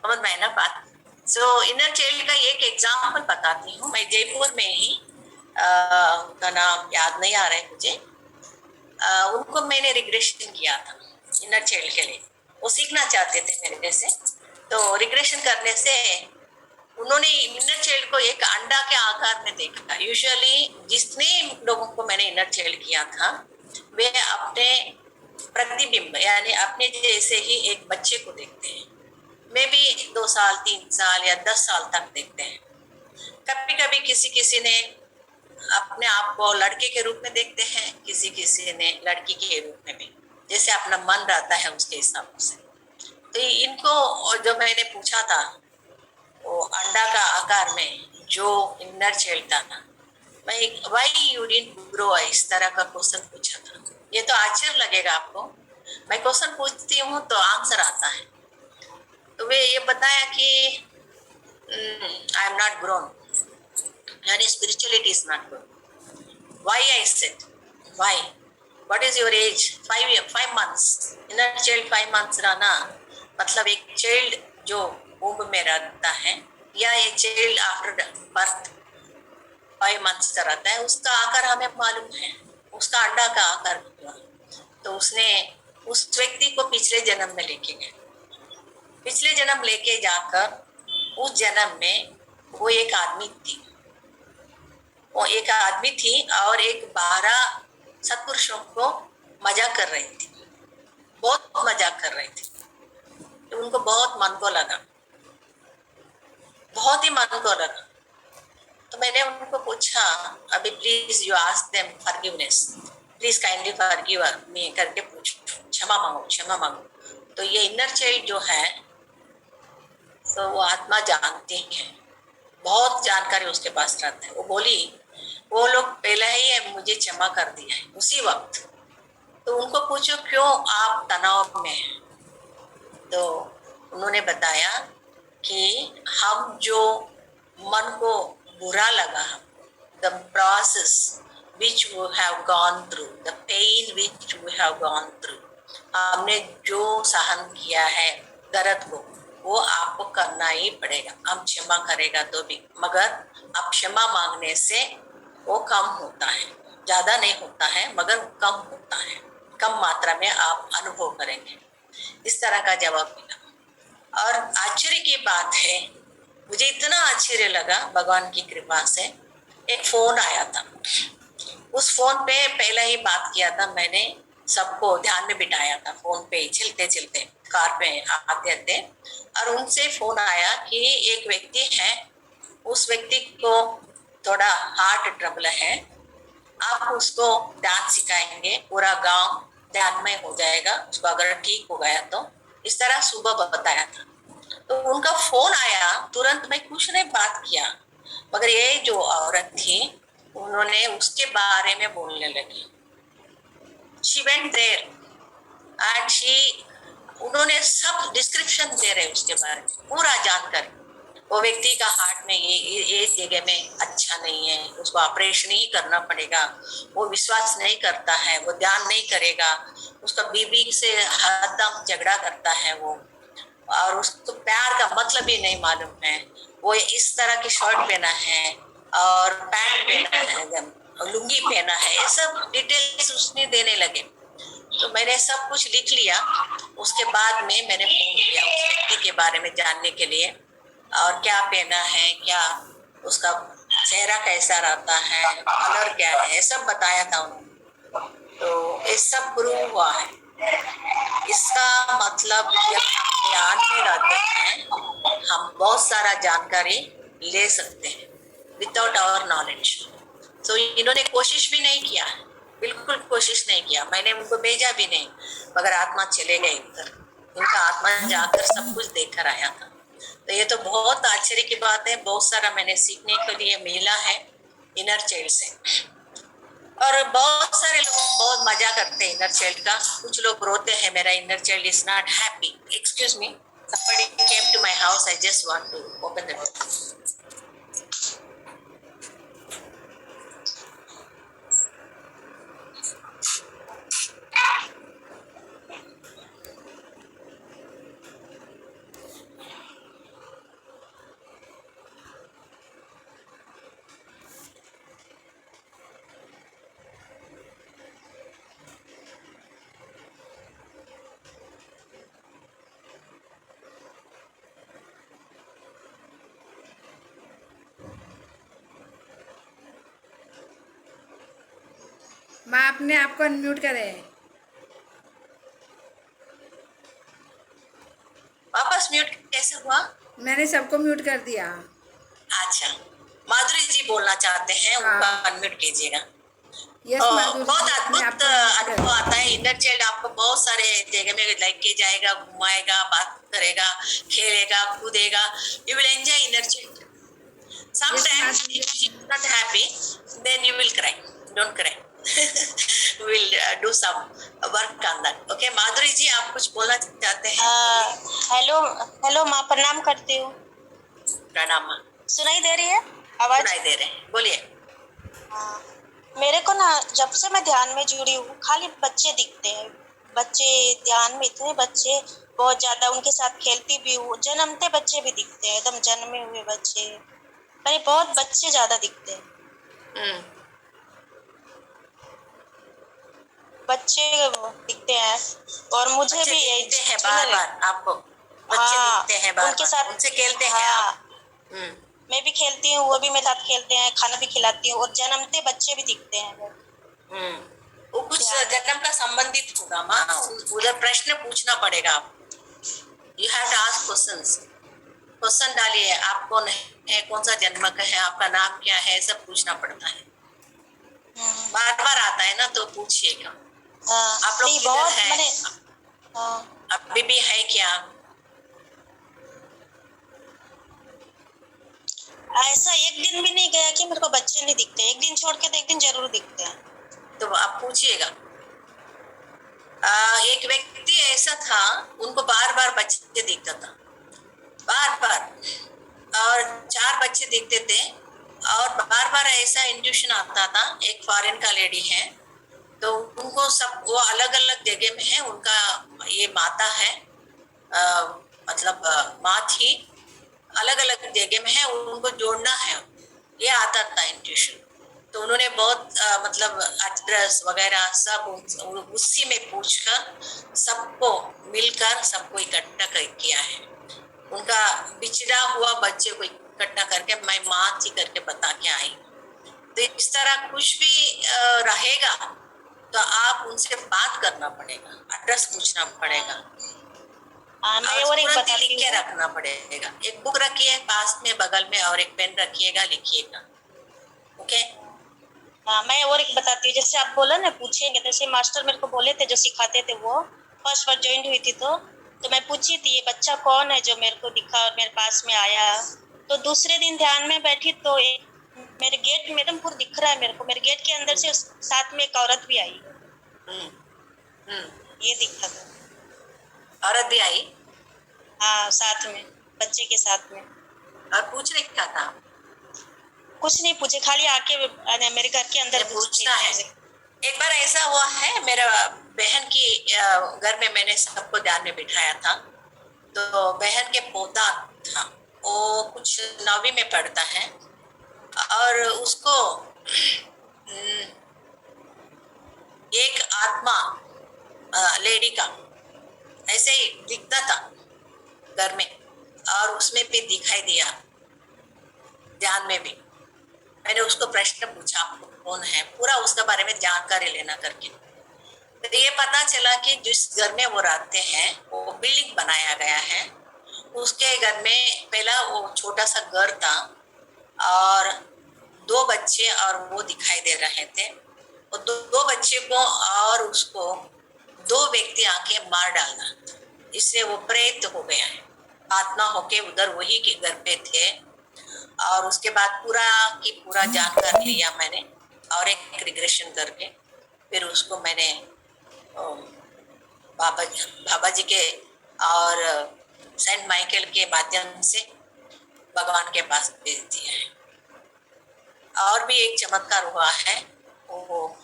समझ में ना बात। सो इनर चाइल्ड का एक एग्जाम्पल बताती हूँ। मैं जयपुर में ही उनका नाम याद नहीं आ रहा है मुझे, उनको मैंने रिग्रेशन किया था इनर चाइल्ड के लिए। वो सीखना चाहते थे मेरे से, तो रिग्रेशन करने से उन्होंने इनर चाइल्ड को एक अंडा के आकार में देखा। यूजुअली जितने लोगों को मैंने इनर चाइल्ड किया था वे अपने प्रतिबिंब यानी अपने जैसे ही एक बच्चे को देखते हैं। मे भी 2 साल 3 साल या 10 साल तक देखते हैं। कभी कभी किसी किसी ने अपने आप को लड़के के रूप में देखते हैं, किसी किसी ने लड़की के रूप में भी, जैसे अपना मन रहता है उसके हिसाब से। तो इनको जो मैंने पूछा था वो अंडा का आकार में जो इनर चाइल्ड था ना, मैं व्हाई यू डिडंट ग्रो, इस तरह का क्वेश्चन पूछा था। ये तो आश्चर्य लगेगा आपको, मैं क्वेश्चन पूछती हूँ तो आंसर आता है। तो वे ये बताया कि आई एम नॉट ग्रोन, यानी spirituality is not grown. Why I said why, what is your age, 5 months. Inner child 5 months रहना मतलब एक चाइल्ड जो वुम्ब में रहता है या एक चाइल्ड आफ्टर बर्थ 5 मंथ्स का रहता है, उसका आकार हमें मालूम है, उसका अंडा का आकार हुआ। तो उसने उस व्यक्ति को पिछले जन्म में लेके गए, पिछले जन्म लेके जाकर उस जन्म में वो एक आदमी थी, वो एक आदमी थी और एक 12 सत्पुरुषों को मजाक कर रही थी, बहुत मजाक कर रही थी। तो उनको बहुत मन को लगा, बहुत ही मन को लगा। तो मैंने उनको पूछा अभी please you ask them forgiveness, please kindly forgive me करके पूछो, क्षमा मांगो क्षमा मांगो। तो ये इनर चाइल्ड जो है तो वो आत्मा जानती है, बहुत जानकारी उसके पास रहता है। वो बोली वो लोग पहले ही मुझे क्षमा कर दिया है उसी वक्त। तो उनको पूछो क्यों आप तनाव में हैं, तो उन्होंने बताया कि हम जो मन को बुरा लगा, the process which we have gone through, the pain which we have gone through, हमने जो सहन किया है दर्द को, वो आपको करना ही पड़ेगा। हम क्षमा करेगा तो भी, मगर अब क्षमा मांगने से वो कम होता है, ज्यादा नहीं होता है मगर कम होता है, कम मात्रा में आप अनुभव करेंगे। इस तरह का जवाब मिला। और आश्चर्य की बात है, मुझे इतना आश्चर्य लगा भगवान की कृपा से, एक फोन आया था। उस फोन पे पहले ही बात किया था मैंने, सबको ध्यान में बिठाया था, फोन पे चलते चलते कार पे आते थे, और उनसे फोन आया कि एक व्यक्ति है, उस व्यक्ति को थोड़ा हार्ट ट्रबल है, आप उसको डांस सिखाएंगे, पूरा गांव ध्यानमय हो जाएगा उसको अगर ठीक हो गया तो। इस तरह सुबह बताया था। तो उनका फोन आया, तुरंत मैं कुछ नहीं बात किया, मगर ये जो औरत थी उन्होंने उसके बारे में बोलने लगी। She went there and she, उन्होंने सब डिस्क्रिप्शन दे रहे उसके बारे में पूरा जानकर। वो व्यक्ति का हार्ट में ये जगह में अच्छा नहीं है, उसको ऑपरेशन ही करना पड़ेगा, वो विश्वास नहीं करता है, वो ध्यान नहीं करेगा, उसका बीबी से हरदम झगड़ा करता है वो, और उसको प्यार का मतलब ही नहीं मालूम है, वो इस तरह की शर्ट पहना है और पैंट पहना है, लुंगी पहना है, ये सब डिटेल्स उसने देने लगे। तो मैंने सब कुछ लिख लिया। उसके बाद में मैंने फोन किया उस व्यक्ति के बारे में जानने के लिए, और क्या पहना है, क्या उसका चेहरा कैसा रहता है, कलर क्या है, ये सब बताया था उन्होंने। तो ये सब प्रूव हुआ है। इसका मतलब जब हम ध्यान में रहते हैं हम बहुत सारा जानकारी ले सकते हैं विदाउट आवर नॉलेज। तो इन्होंने कोशिश भी नहीं किया, बिल्कुल कोशिश नहीं किया, मैंने उनको भेजा भी नहीं, मगर आत्मा चले गए उधर, उनका आत्मा जाकर सब कुछ देखकर आया था। तो ये तो बहुत आश्चर्य की बात है, बहुत सारा मैंने सीखने के लिए मिला है इनर चाइल्ड से। और बहुत सारे लोग बहुत मजा करते हैं इनर चाइल्ड का, कुछ लोग रोते हैं मेरा inner child is not happy. Excuse me, somebody came to my house, I just want to open the door. माँ अपने आप को अनम्यूट करें। वापस म्यूट कैसे हुआ? मैंने सबको म्यूट कर दिया। अच्छा, माधुरी जी बोलना चाहते हैं, हाँ। उनका अनम्यूट कीजिएगा। यस माधुरी बहुत जी, अपने आप अद्भुत को unmute करें। अनुभव आता है। इनर चाइल्ड आपको बहुत सारे जगह में लेके जाएगा, घुमाएगा, बात करेगा, खेलेगा, कूदेगा। You will enjoy inner child. Sometimes Madhuri. if she is not happy, then you will cry. Don't cry. We'll do some work on that. Okay, माधुरी जी आप कुछ बोलना चाहते हैं? हेलो हेलो माँ, प्रणाम करती हूँ। प्रणाम माँ। सुनाई दे रही है आवाज? सुनाई दे रहे हैं, बोलिए। मेरे को ना जब से मैं ध्यान में जुड़ी हूँ खाली बच्चे दिखते हैं। बच्चे ध्यान में, इतने बच्चे बहुत ज्यादा, उनके साथ खेलती भी हूँ। जन्मते बच्चे भी दिखते हैं, एकदम जन्मे हुए बच्चे, अरे बहुत बच्चे ज्यादा दिखते हैं। बच्चे दिखते हैं और मुझे बच्चे भी दिखते हैं बार-बार आपको, बच्चे दिखते हैं बार-बार, उनके साथ उनसे खेलते हैं हाँ, आप। मैं भी खेलती हूँ, वो भी मेरे साथ खेलते हैं, खाना भी खिलाती हूँ, और जन्मते बच्चे भी दिखते हैं। वो कुछ जन्म का संबंधित होगा माँ, उधर प्रश्न पूछना पड़ेगा आपको। You have to ask questions, question डालिए, आप कौन है, कौन सा जन्म का है, आपका नाम क्या है, सब पूछना पड़ता है। बार बार आता है ना, तो पूछिएगा। आप लोग बहुत किधर मैंने हैं? अभी भी है क्या? ऐसा एक दिन भी नहीं गया कि मेरे को बच्चे नहीं दिखते। एक दिन छोड़ के तो एक दिन जरूर दिखते हैं। तो आप पूछिएगा। एक व्यक्ति ऐसा था, उनको बार बार बच्चे दिखता था, बार बार, और 4 बच्चे दिखते थे, और बार बार ऐसा इंट्यूशन आता था। एक फॉरेन का लेडी है, तो उनको सब, वो अलग अलग जगह में है, उनका ये माता है, मतलब माँ थी, अलग अलग जगह में है, उनको जोड़ना है, ये आता था इंट्यूशन। तो उन्होंने बहुत मतलब एड्रेस वगैरह सब उसी में पूछकर सबको मिलकर सबको इकट्ठा किया है। उनका बिछड़ा हुआ बच्चे को इकट्ठा करके मैं माँ थी करके बता के आई। तो इस तरह कुछ भी रहेगा तो आप उनसे बात करना पड़ेगा, एड्रेस पूछना पड़ेगा, मैं और एक तुरंत बताती लिख के हूँ। रखना पड़ेगा। एक बुक रखिए पास में बगल में, और एक पेन रखिएगा, लिखिएगा। ओके। मैं और एक बताती हूँ। जैसे आप बोला ना पूछेंगे, जैसे मास्टर मेरे को बोले थे जो सिखाते थे, वो फर्स्ट बार ज्वाइन हुई थी, तो मैं पूछी थी ये बच्चा कौन है जो मेरे को दिखा और मेरे पास में आया। तो दूसरे दिन ध्यान में बैठी तो मेरे गेट में एकदम पूरा दिख रहा है मेरे को, मेरे गेट के अंदर से साथ में एक औरत भी आई, ये दिखा था। औरत भी आई हाँ, साथ में बच्चे के साथ में। और पूछने क्या था? कुछ नहीं पूछे, खाली आके मेरे घर के अंदर पूछना है। एक बार ऐसा हुआ है, मेरा बहन की घर में मैंने सबको ध्यान में बिठाया था, तो बहन के पोता था, वो कुछ 9वीं में पढ़ता है और उसको एक आत्मा लेडी का ऐसे ही दिखता था घर में, और उसमें भी दिखाई दिया ध्यान में भी। मैंने उसको प्रश्न पूछा आपको कौन है, पूरा उसके बारे में जानकारी लेना करके, तो ये पता चला कि जिस घर में वो रहते हैं वो बिल्डिंग बनाया गया है, उसके घर में पहला वो छोटा सा घर था और 2 बच्चे और वो दिखाई दे रहे थे। वो दो बच्चे को और उसको 2 व्यक्ति आके मार डालना, इससे वो प्रेत हो गया है, आत्मा होके उधर वही के घर पे थे। और उसके बाद पूरा जानकारी लिया मैंने और एक रिग्रेशन करके फिर उसको मैंने बाबा जी के और सेंट माइकल के माध्यम से भगवान के पास भेज दिया है। और भी एक चमत्कार हुआ है, वो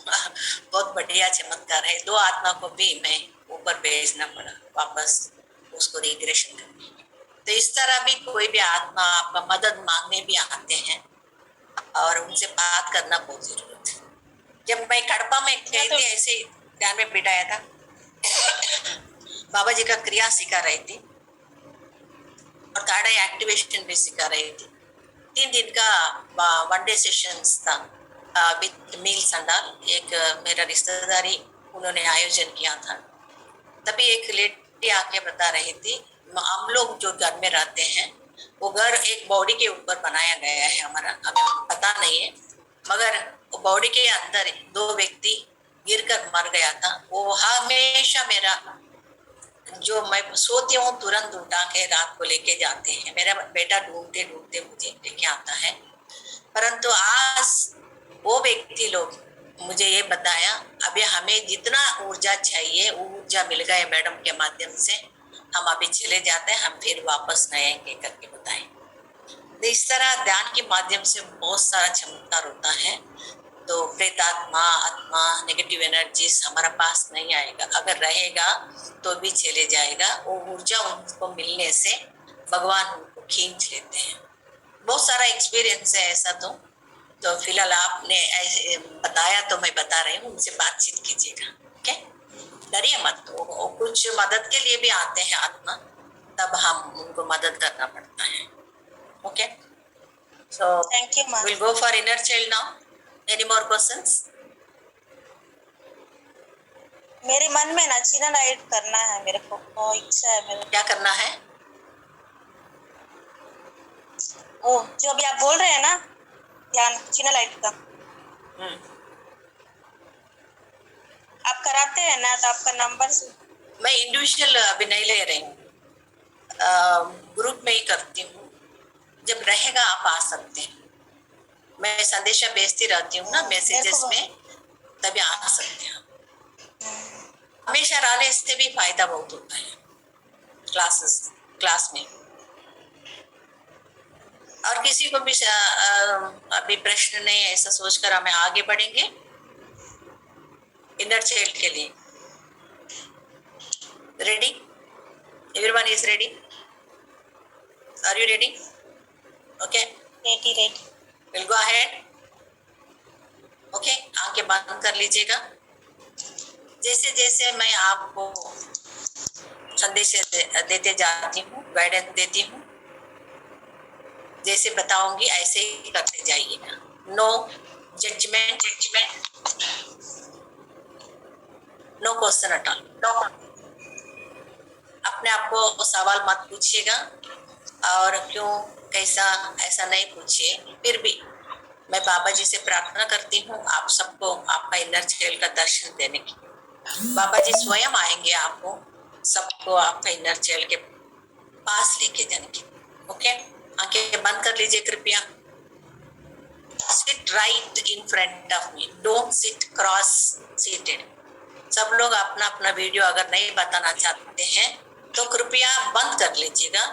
बहुत बढ़िया चमत्कार है। 2 आत्मा को भी मैं ऊपर भेजना पड़ा वापस उसको रिग्रेशन करने। तो इस तरह भी कोई भी आत्मा आपका मदद मांगने भी आते हैं और उनसे बात करना बहुत जरूरत है। जब मैं कड़पा में गई थी, ऐसे ध्यान में बिठाया था, बाबा जी का क्रिया सिखा रही थी और थर्ड आई एक्टिवेशन भी सिखा रही थी। 3 दिन का 1 डे सेशंस था विद मील संडाल, एक मेरा रिश्तेदारी उन्होंने आयोजन किया था। तभी एक लेडी आके बता रही थी, हम लोग जो घर में रहते हैं वो घर एक बॉडी के ऊपर बनाया गया है हमारा, हमें पता नहीं है, मगर वो बॉडी के अंदर 2 व्यक्ति गिरकर मर गया था। वो हमेशा मेरा जो मैं सोती हूँ तुरंत उठा के रात को लेके जाते हैं। मेरा बेटा ढूंढते ढूंढते मुझे लेके आता है, परंतु आज वो व्यक्ति लोग मुझे ये बताया, अभी हमें जितना ऊर्जा चाहिए वो ऊर्जा मिल गया मैडम के माध्यम से, हम अभी चले जाते हैं, हम फिर वापस नए करके बताएं। तो इस तरह ध्यान के माध्यम से बहुत सारा चमत्कार होता है। तो प्रेतात्मा, आत्मा, नेगेटिव एनर्जीज हमारा पास नहीं आएगा, अगर रहेगा तो भी चले जाएगा। वो ऊर्जा उनको मिलने से भगवान उनको खींच लेते हैं। बहुत सारा एक्सपीरियंस है ऐसा। तो फिलहाल आपने ऐसे बताया तो मैं बता रही हूँ, उनसे बातचीत कीजिएगा, ओके? डरिए मत, वो कुछ मदद के लिए भी आते हैं आत्मा, तब हम उनको मदद करना पड़ता है, okay? So thank you ma'am. we'll go for inner child now. Any more questions? मेरे मन में ना चीना लाइट करना है मेरे को, वो इच्छा है मेरे। क्या करना है? ओ जो अभी आप बोल रहे हैं ना ध्यान चीना लाइट का, आप कराते हैं ना, तो आपका नंबर मैं इंडिविजुअल अभी नहीं ले रही हूँ, ग्रुप में ही करती हूँ। जब रहेगा आप आ सकते हैं, मैं संदेशा भेजती रहती हूँ ना मैसेजेस में, तभी आ सकते हैं। हमेशा रहने से भी फायदा बहुत होता है क्लास में। और किसी को भी अभी प्रश्न नहीं है ऐसा सोचकर हमें आगे बढ़ेंगे इनर चाइल्ड के लिए। Ready? Everyone is ready? Are you ready? Okay, ready. Will go ahead. Okay, आंखें बंद कर लीजिएगा। जैसे जैसे मैं आपको संदेश देते जाती हूँ, गाइडेंस देती हूँ, जैसे बताऊंगी ऐसे ही करते जाइएगा। No judgement, no question at all. अपने आप को सवाल मत पूछिएगा, और क्यों कैसा ऐसा नहीं पूछिए। फिर भी मैं बाबा जी से प्रार्थना करती हूँ आप सबको आपका इनर चाइल्ड का दर्शन देने की। बाबा जी स्वयं आएंगे आपको सबको आपका इनर चाइल्ड के पास लेके जाने की, ओके? आंखें बंद कर लीजिए कृपया। Sit right in front of me, don't sit cross seated. सब लोग अपना अपना वीडियो अगर नहीं बताना चाहते हैं तो कृपया बंद कर लीजिएगा,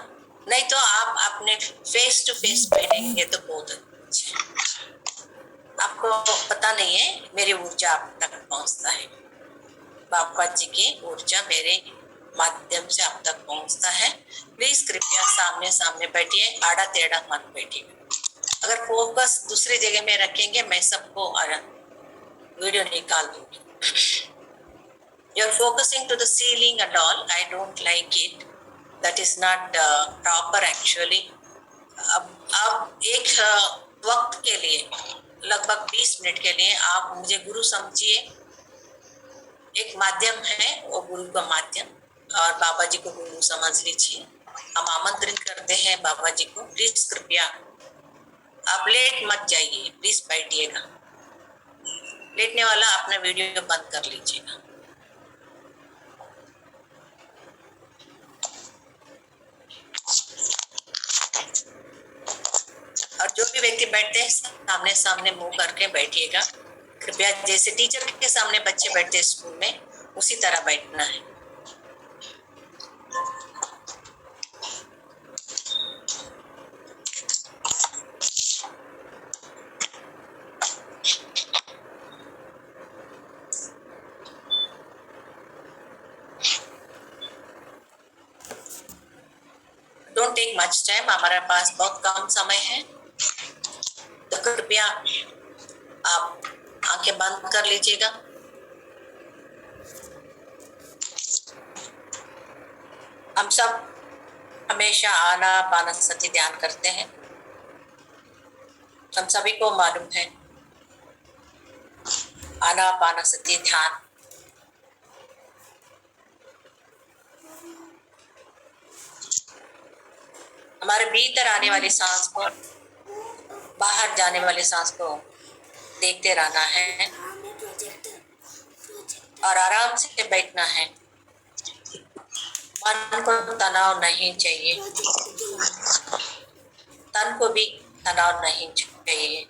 नहीं तो आप अपने फेस टू फेस बैठेंगे तो बहुत अच्छा। आपको पता नहीं है मेरी ऊर्जा आप तक पहुंचता है, बाबा जी की ऊर्जा मेरे माध्यम से आप तक पहुंचता है। प्लीज कृपया सामने सामने बैठिए, आड़ा टेढ़ा मत बैठिए। अगर फोकस दूसरी जगह में रखेंगे मैं सबको वीडियो निकाल दूंगी। You're focusing to the ceiling and all. I don't like it. That is not proper actually. अब एक वक्त के लिए लगभग 20 मिनट के लिए आप मुझे गुरु समझिए। एक माध्यम है वो गुरु का माध्यम, और बाबा जी को गुरु समझ लीजिए। हम आमंत्रित करते हैं बाबा जी को। प्लीज कृपया आप लेट मत जाइए, प्लीज बैठिएगा। लेटने वाला अपना वीडियो बंद कर लीजिएगा। और जो भी व्यक्ति बैठते हैं सामने सामने मुंह करके बैठिएगा कृपया। जैसे टीचर के सामने बच्चे बैठते हैं स्कूल में, उसी तरह बैठना है। डोंट टेक मच टाइम, हमारे पास बहुत कम समय है, तो कृपया आप आंखें बंद कर लीजिएगा। हम सब हमेशा आनापानसति ध्यान करते हैं, हम सभी को मालूम है आनापानसति ध्यान हमारे भीतर आने वाली सांस को, बाहर जाने वाली सांस को देखते रहना है और आराम से बैठना है। मन को तनाव नहीं चाहिए, तन को भी तनाव नहीं चाहिए।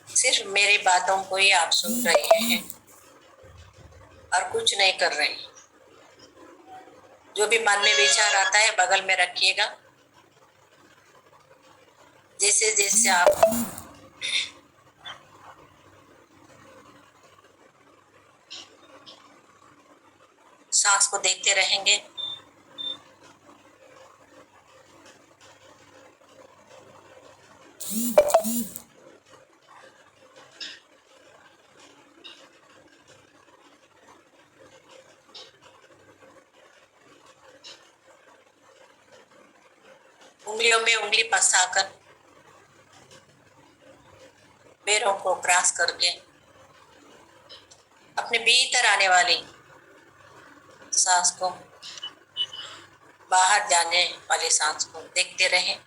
सिर्फ मेरी बातों को ही आप सुन रहे हैं और कुछ नहीं कर रहे। जो भी मन में विचार आता है बगल में रखिएगा। जैसे जैसे आप सांस को देखते रहेंगे, उंगलियों में उंगली फंसाकर पैरों को क्रॉस करके अपने भीतर आने वाली सांस को, बाहर जाने वाली सांस को देखते रहें।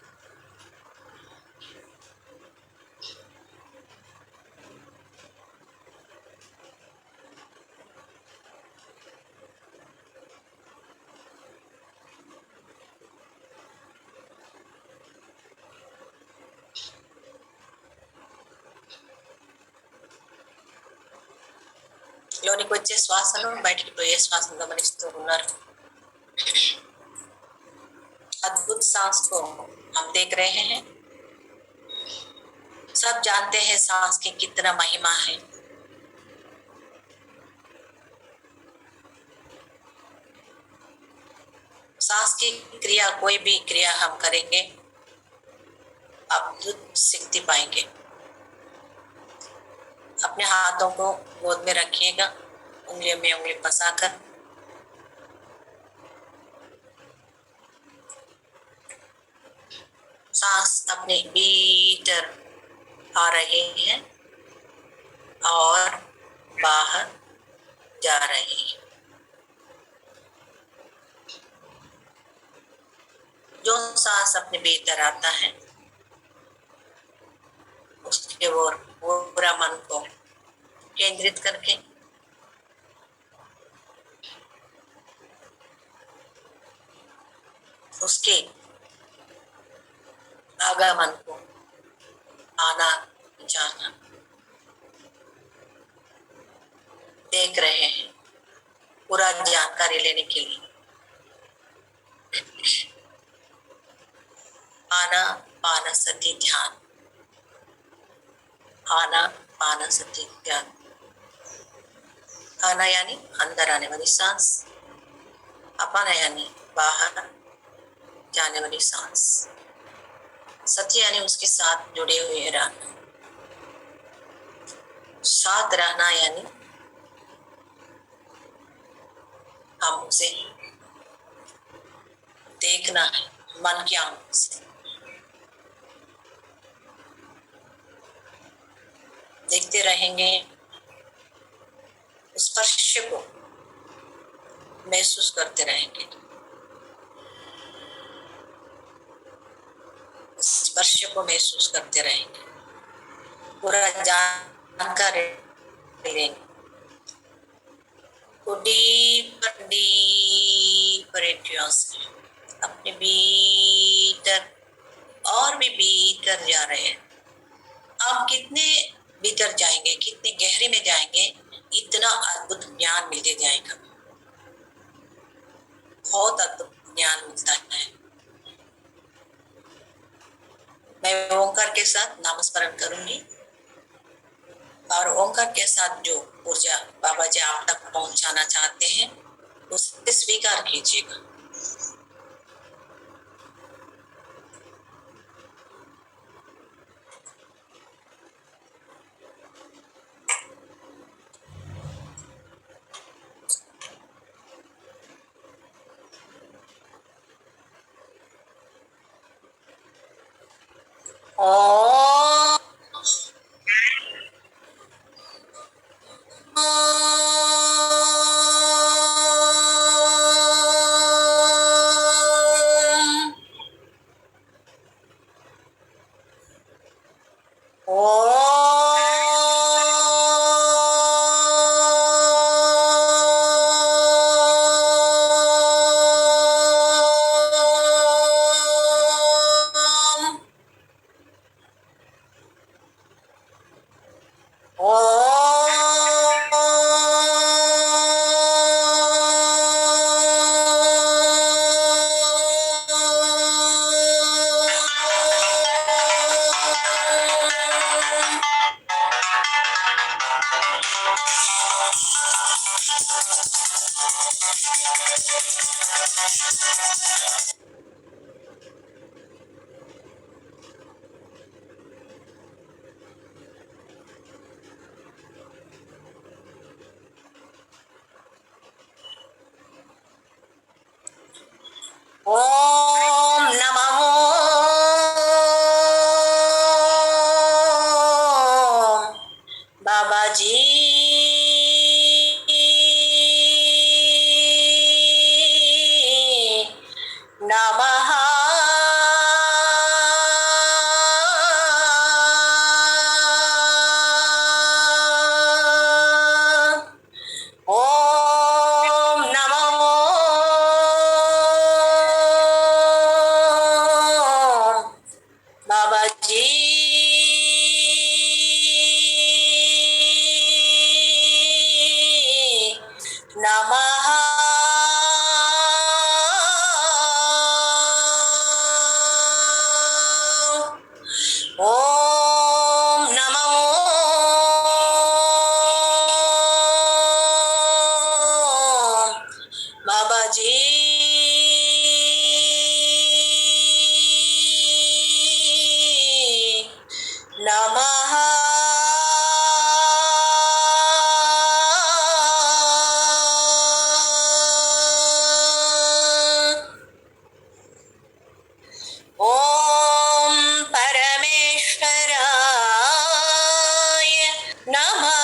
లోనికి వచ్చే శ్వాసను బయటికి పోయే శ్వాసను గమనిస్తూ ఉన్నారు। अद्भुत सांस को हम देख रहे हैं। सब जानते हैं सांस की कितना महिमा है। सांस की क्रिया, कोई भी क्रिया हम करेंगे अद्भुत शक्ति पाएंगे। अपने हाथों को गोद में रखिएगा, उंगलियों में उंगली फंसाकर। सांस अपने भीतर आ रहे हैं और बाहर जा रहे हैं। जो सांस अपने भीतर आता है उसके ओर पूरा मन को केंद्रित करके उसके आगमन को, आना जाना देख रहे हैं पूरा जानकारी लेने के लिए। आना पान सति ध्यान, आना पान सति ध्यान। आना यानी अंदर आने वाली सांस, अपान यानी बाहर जाने वाली सांस, सत्य यानी उसके साथ जुड़े हुए रहना, साथ रहना यानी हम उसे देखना है मन की आंखों से, देखते रहेंगे, उस स्पर्श को महसूस करते रहेंगे, उस स्पर्श को महसूस करते रहेंगे, पूरा जानकारी लेंगे, तो डीपर अपने भीतर और भी भीतर जा रहे हैं। आप कितने भीतर जाएंगे, कितने गहरे में जाएंगे, इतना अद्भुत ज्ञान मिलते जाएगा, बहुत अद्भुत ज्ञान मिलता है। मैं ओंकार के साथ नामस्मरण करूंगी और ओंकार के साथ जो ऊर्जा बाबा जी आप तक पहुंचाना चाहते हैं उसे स्वीकार कीजिएगा। ओम ओम नमो बाबा जी नमः। ओम नमो बाबा जी नमः। ओम नमो बाबा जी नमः। ओम परमेश्वराय नमः।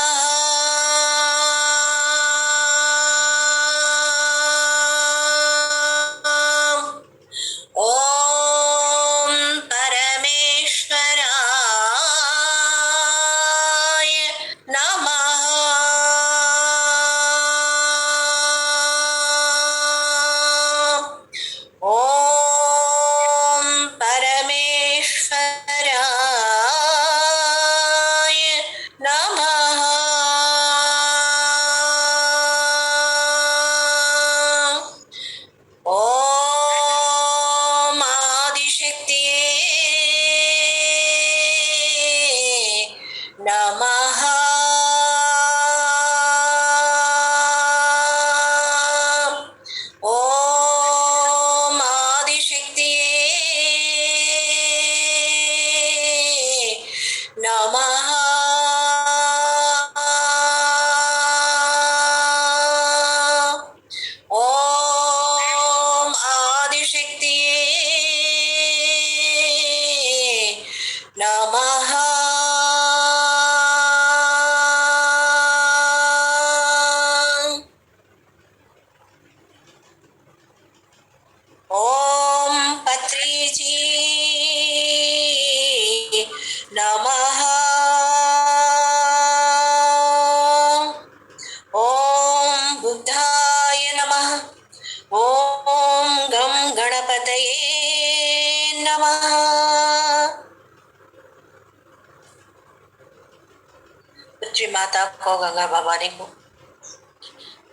ओम परमेश्वराय नमः। ओम परमेश्वराय नमः ओम आदिशक्तिये नमः ओम आदिशक्तिये नमः ओम पत्री जी नमः ओम बुद्धाय नमः ओम गम गणपतये नमः पृथ्वी माता को, गंगा भवानी को,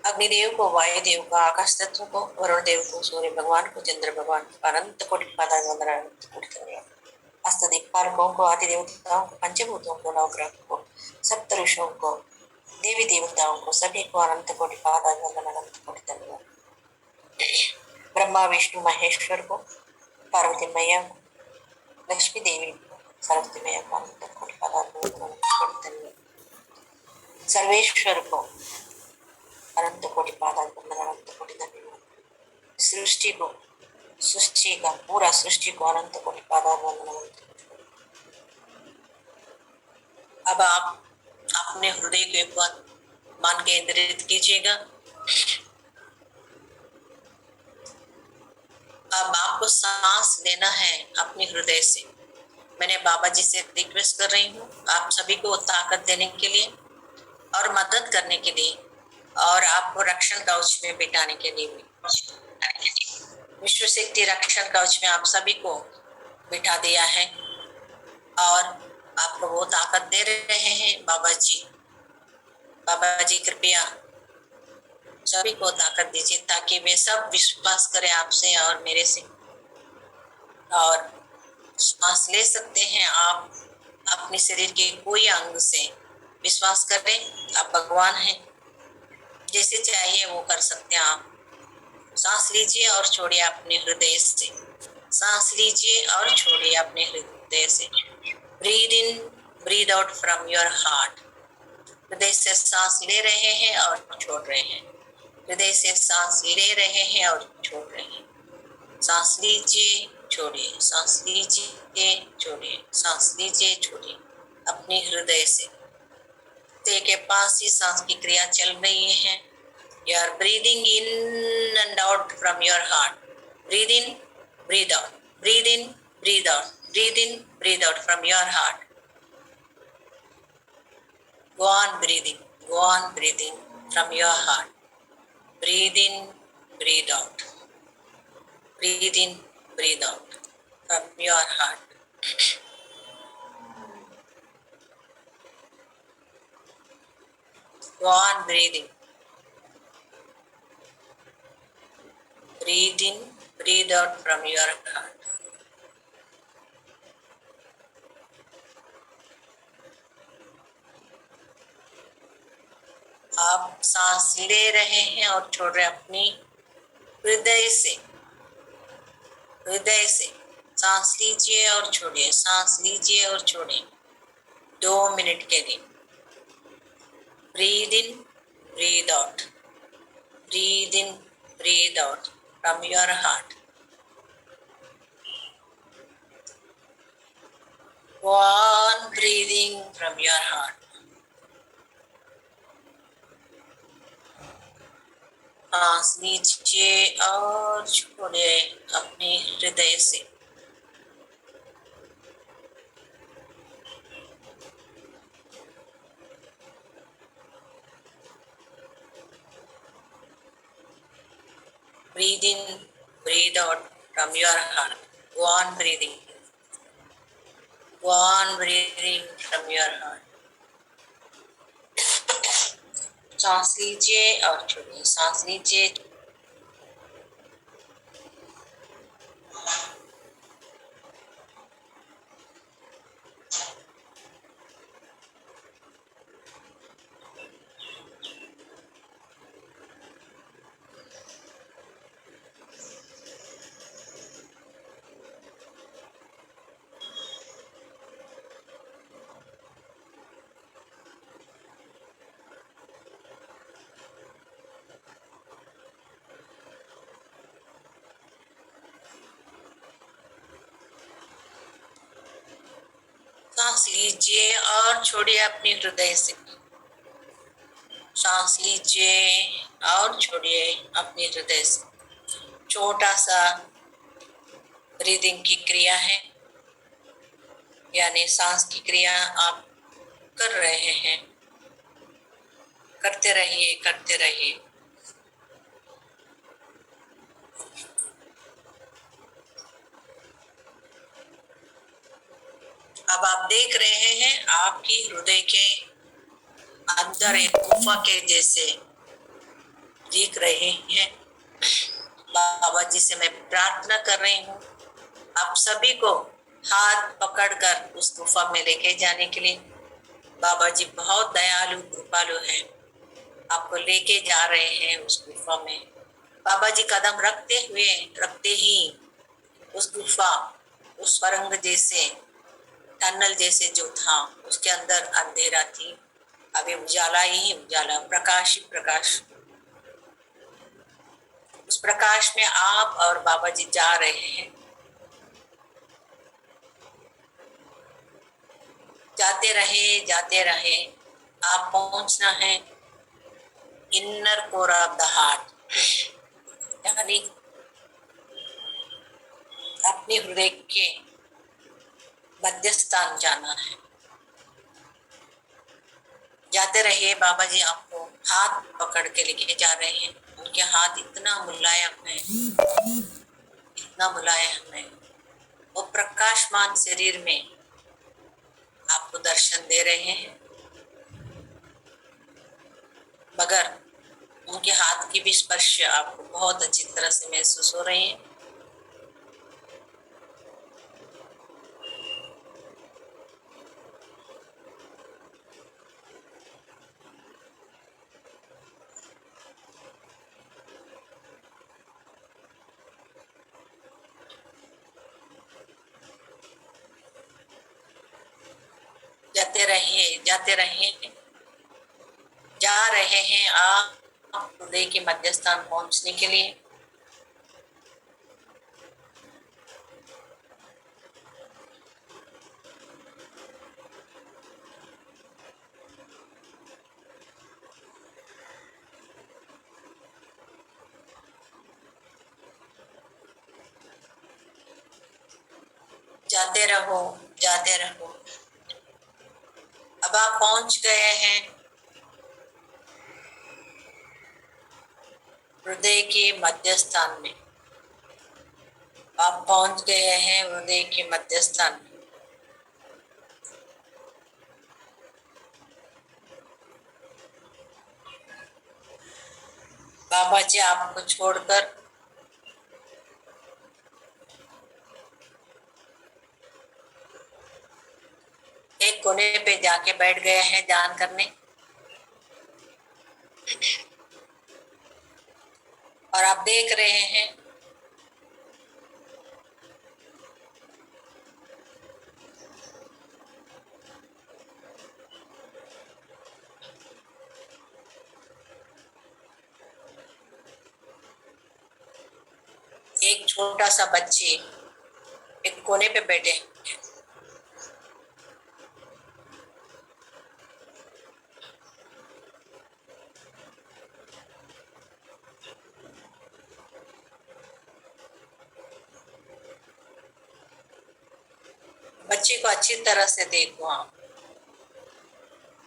अग्निदेव को, वायुदेव को, आकाश तत्व को, वरुण देव को, सूर्य भगवान को, चंद्र भगवान को, अनंत कोटि पादा वंदना, अनंत कोटि धन्यवाद। अष्ट दिक्पालकों को, आदि देवताओं को, पंचभूतों को, नवग्रह को, सप्त ऋषियों को, देवी देवताओं को, सभी को अनंत कोटि पादा वंदना, अनंत कोटि धन्यवाद। ब्रह्मा विष्णु महेश्वर को, पार्वती मैया को, लक्ष्मी देवी को, सरस्वती मैया को अनंत कोटि पादा वंदना, अनंत कोटि धन्यवाद। सर्वेश्वर को अनंत कोटि पादा वंदना, अनंत कोटि धन्यवाद। सृष्टि को, सृष्टि का पूरा सृष्टि को अनंत कोटि पादा वंदना, अनंत कोटि धन्यवाद। अब आप अपने हृदय के ऊपर मन केंद्रित कीजिएगा। अब आपको सांस लेना है अपने हृदय से। मैंने बाबा जी से रिक्वेस्ट कर रही हूँ आप सभी को ताकत देने के लिए और मदद करने के लिए और आपको रक्षण कवच में बिठाने के लिए भी। विश्व शक्ति रक्षण कवच में आप सभी को बिठा दिया है और आपको वो ताकत दे रहे हैं बाबा जी। बाबा जी कृपया सभी को ताकत दीजिए ताकि वे सब विश्वास करें आपसे और मेरे से और सांस ले सकते हैं आप अपने शरीर के कोई अंग से। विश्वास करें आप भगवान हैं, जैसे चाहिए वो कर सकते हैं आप। सांस लीजिए और छोड़िए अपने हृदय से। सांस लीजिए और छोड़िए अपने हृदय से। Breathe in breathe out from your heart. हृदय से सांस ले रहे हैं और छोड़ रहे हैं। हृदय से सांस ले रहे हैं और छोड़ रहे हैं। सांस लीजिए छोड़िए, सांस लीजिए छोड़िए, सांस लीजिए छोड़िए अपने हृदय से। हृदय के पास ही सांस की क्रिया चल रही है। You are breathing in and out from your heart. Breathe in, breathe out. Breathe in, breathe out. Breathe in, breathe out from your heart. Go on breathing. Go on breathing from your heart. Breathe in, breathe out. Breathe in, breathe out from your heart. Go on breathing. Breathe in, breathe out from your heart. आप सांस ले रहे हैं और छोड़ रहे हैं अपनी हृदय से। हृदय से सांस लीजिए और छोड़िए, सांस लीजिए और छोड़िए 2 मिनट के लिए। Breathe in, breathe out. Breathe in, breathe out from your heart. Go on breathing from your heart. सांस लीजिए और छोड़िए अपने हृदय से। Breathe in, breathe out from your heart. Go on breathing. Go on breathing from your heart. सांस लीजिए और छोड़िए, सांस लीजिए। लीजिए और छोड़िए अपने हृदय से। सांस लीजिए और छोड़िए अपने हृदय से। छोटा सा ब्रीदिंग की क्रिया है, यानी सांस की क्रिया आप कर रहे हैं। करते रहिए, करते रहिए। अब आप देख रहे हैं आपकी हृदय के अंदर एक गुफा के जैसे दिख रहे हैं। बाबा जी से मैं प्रार्थना कर रही हूँ आप सभी को हाथ पकड़कर उस गुफा में लेके जाने के लिए। बाबा जी बहुत दयालु कृपालु हैं, आपको लेके जा रहे हैं उस गुफा में। बाबा जी कदम रखते ही उस गुफा, उस सुरंग जैसे टनल जैसे जो था उसके अंदर अंधेरा थी, अभी उजाला ही उजाला, प्रकाश ही प्रकाश। उस प्रकाश में आप और बाबा जी जा रहे हैं। जाते रहे आप पहुंचना है inner core of the heart, यानी अपने हृदय के मध्य स्थान जाना है। जाते रहिए, बाबा जी आपको हाथ पकड़ के लेके जा रहे हैं। उनके हाथ इतना मुलायम है, इतना मुलायम है। वो प्रकाशमान शरीर में आपको दर्शन दे रहे हैं, मगर उनके हाथ की भी स्पर्श आपको बहुत अच्छी तरह से महसूस हो रही है। जाते रहिए। जा रहे हैं आप हृदय के मध्य स्थान पहुंचने के लिए। जाते रहो, जाते रहो। अब आप पहुंच गए हैं हृदय के मध्य स्थान में। आप पहुंच गए हैं हृदय के मध्य स्थान में। बाबा जी आपको छोड़कर एक कोने पे जाके बैठ गए हैं ध्यान करने, और आप देख रहे हैं एक छोटा सा बच्चे एक कोने पे बैठे हैं। बच्चे को अच्छी तरह से देखो, आप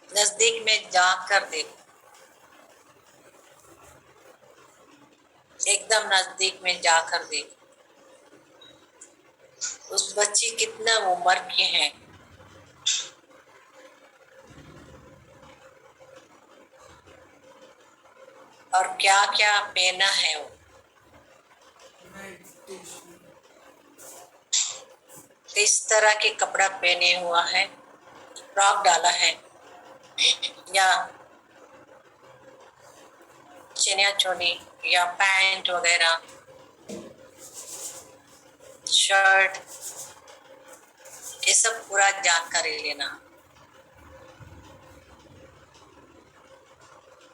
नजदीक में जाकर देखो, एकदम नजदीक में जाकर देखो। उस बच्चे कितना उम्र के हैं, और क्या क्या पहना है वो। इस तरह के कपड़ा पहने हुआ है, फ्रॉक डाला है या चनिया चोली या पैंट वगैरह, शर्ट, ये सब पूरा जानकारी लेना,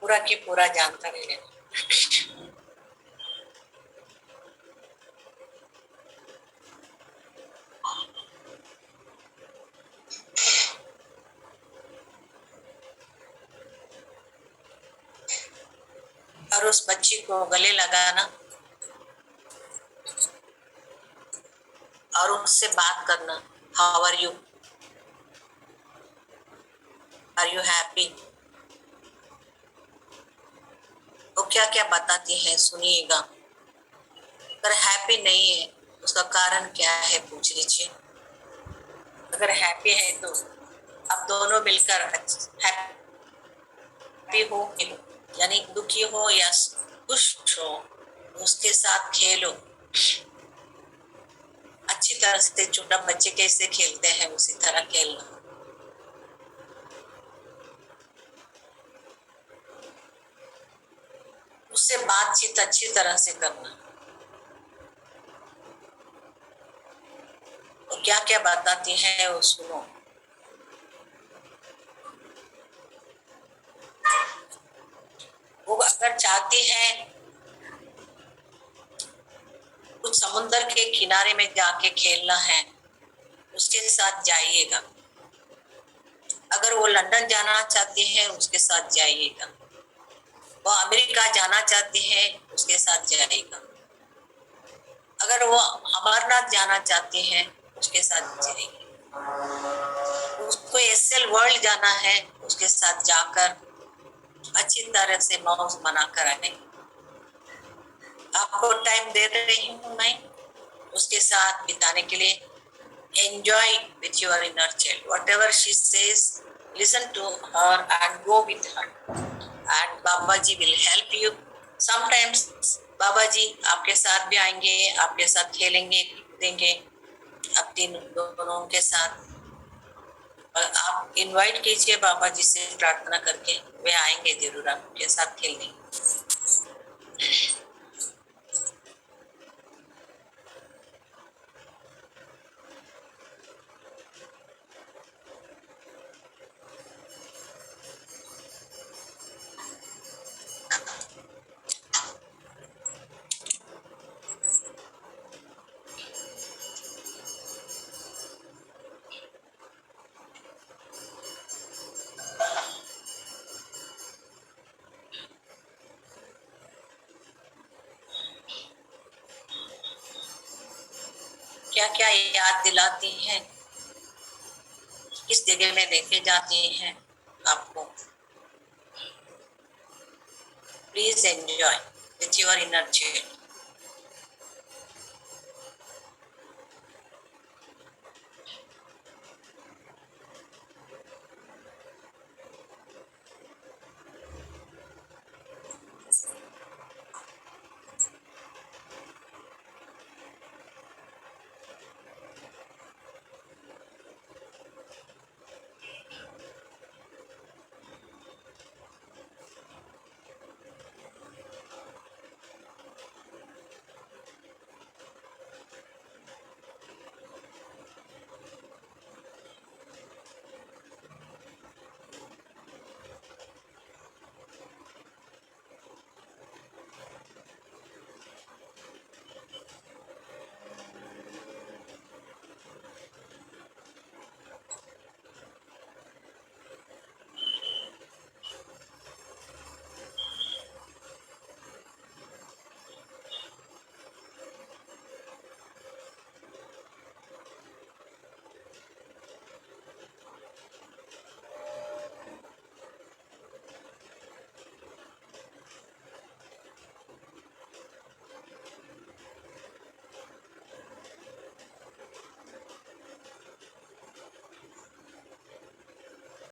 पूरा की पूरा जानकारी लेना। और उस बच्ची को गले लगाना और उससे बात करना, हाउ आर यू हैप्पी, वो क्या क्या बताती है सुनिएगा। अगर हैप्पी नहीं है उसका कारण क्या है पूछ लीजिए। अगर हैप्पी है तो आप दोनों मिलकर हैप्पी हो यानी दुखी हो या खुश हो उसके साथ खेलो। अच्छी तरह से छोटा बच्चे कैसे खेलते हैं उसी तरह खेलना। उससे बातचीत अच्छी तरह से करना। वो क्या क्या बताती है वो सुनो। वो अगर चाहती है कुछ समुद्र के किनारे में जाके खेलना है उसके साथ जाइएगा। अगर वो लंदन जाना चाहती है उसके साथ जाइएगा। वो अमेरिका जाना चाहती है उसके साथ जाइएगा। अगर वो अमरनाथ जाना चाहती है उसके साथ जाइएगा। उसको एसएल वर्ल्ड जाना है उसके साथ जाकर अच्छी तरह से मौज मनाकर आने। आपको टाइम दे रही हूँ मैं उसके साथ बिताने के लिए। Enjoy with your inner child. Whatever she says, listen to her and go with her. And Baba Ji will help you. Sometimes बाबा जी आपके साथ भी आएंगे, आपके साथ खेलेंगे कूदेंगे, आप दोनों के साथ। आप इनवाइट कीजिए बाबा जी से प्रार्थना करके, वे आएंगे जरूर आपके साथ खेलने। क्या क्या याद दिलाती हैं, किस जगह में लेके जाती हैं आपको। Please enjoy with your inner child.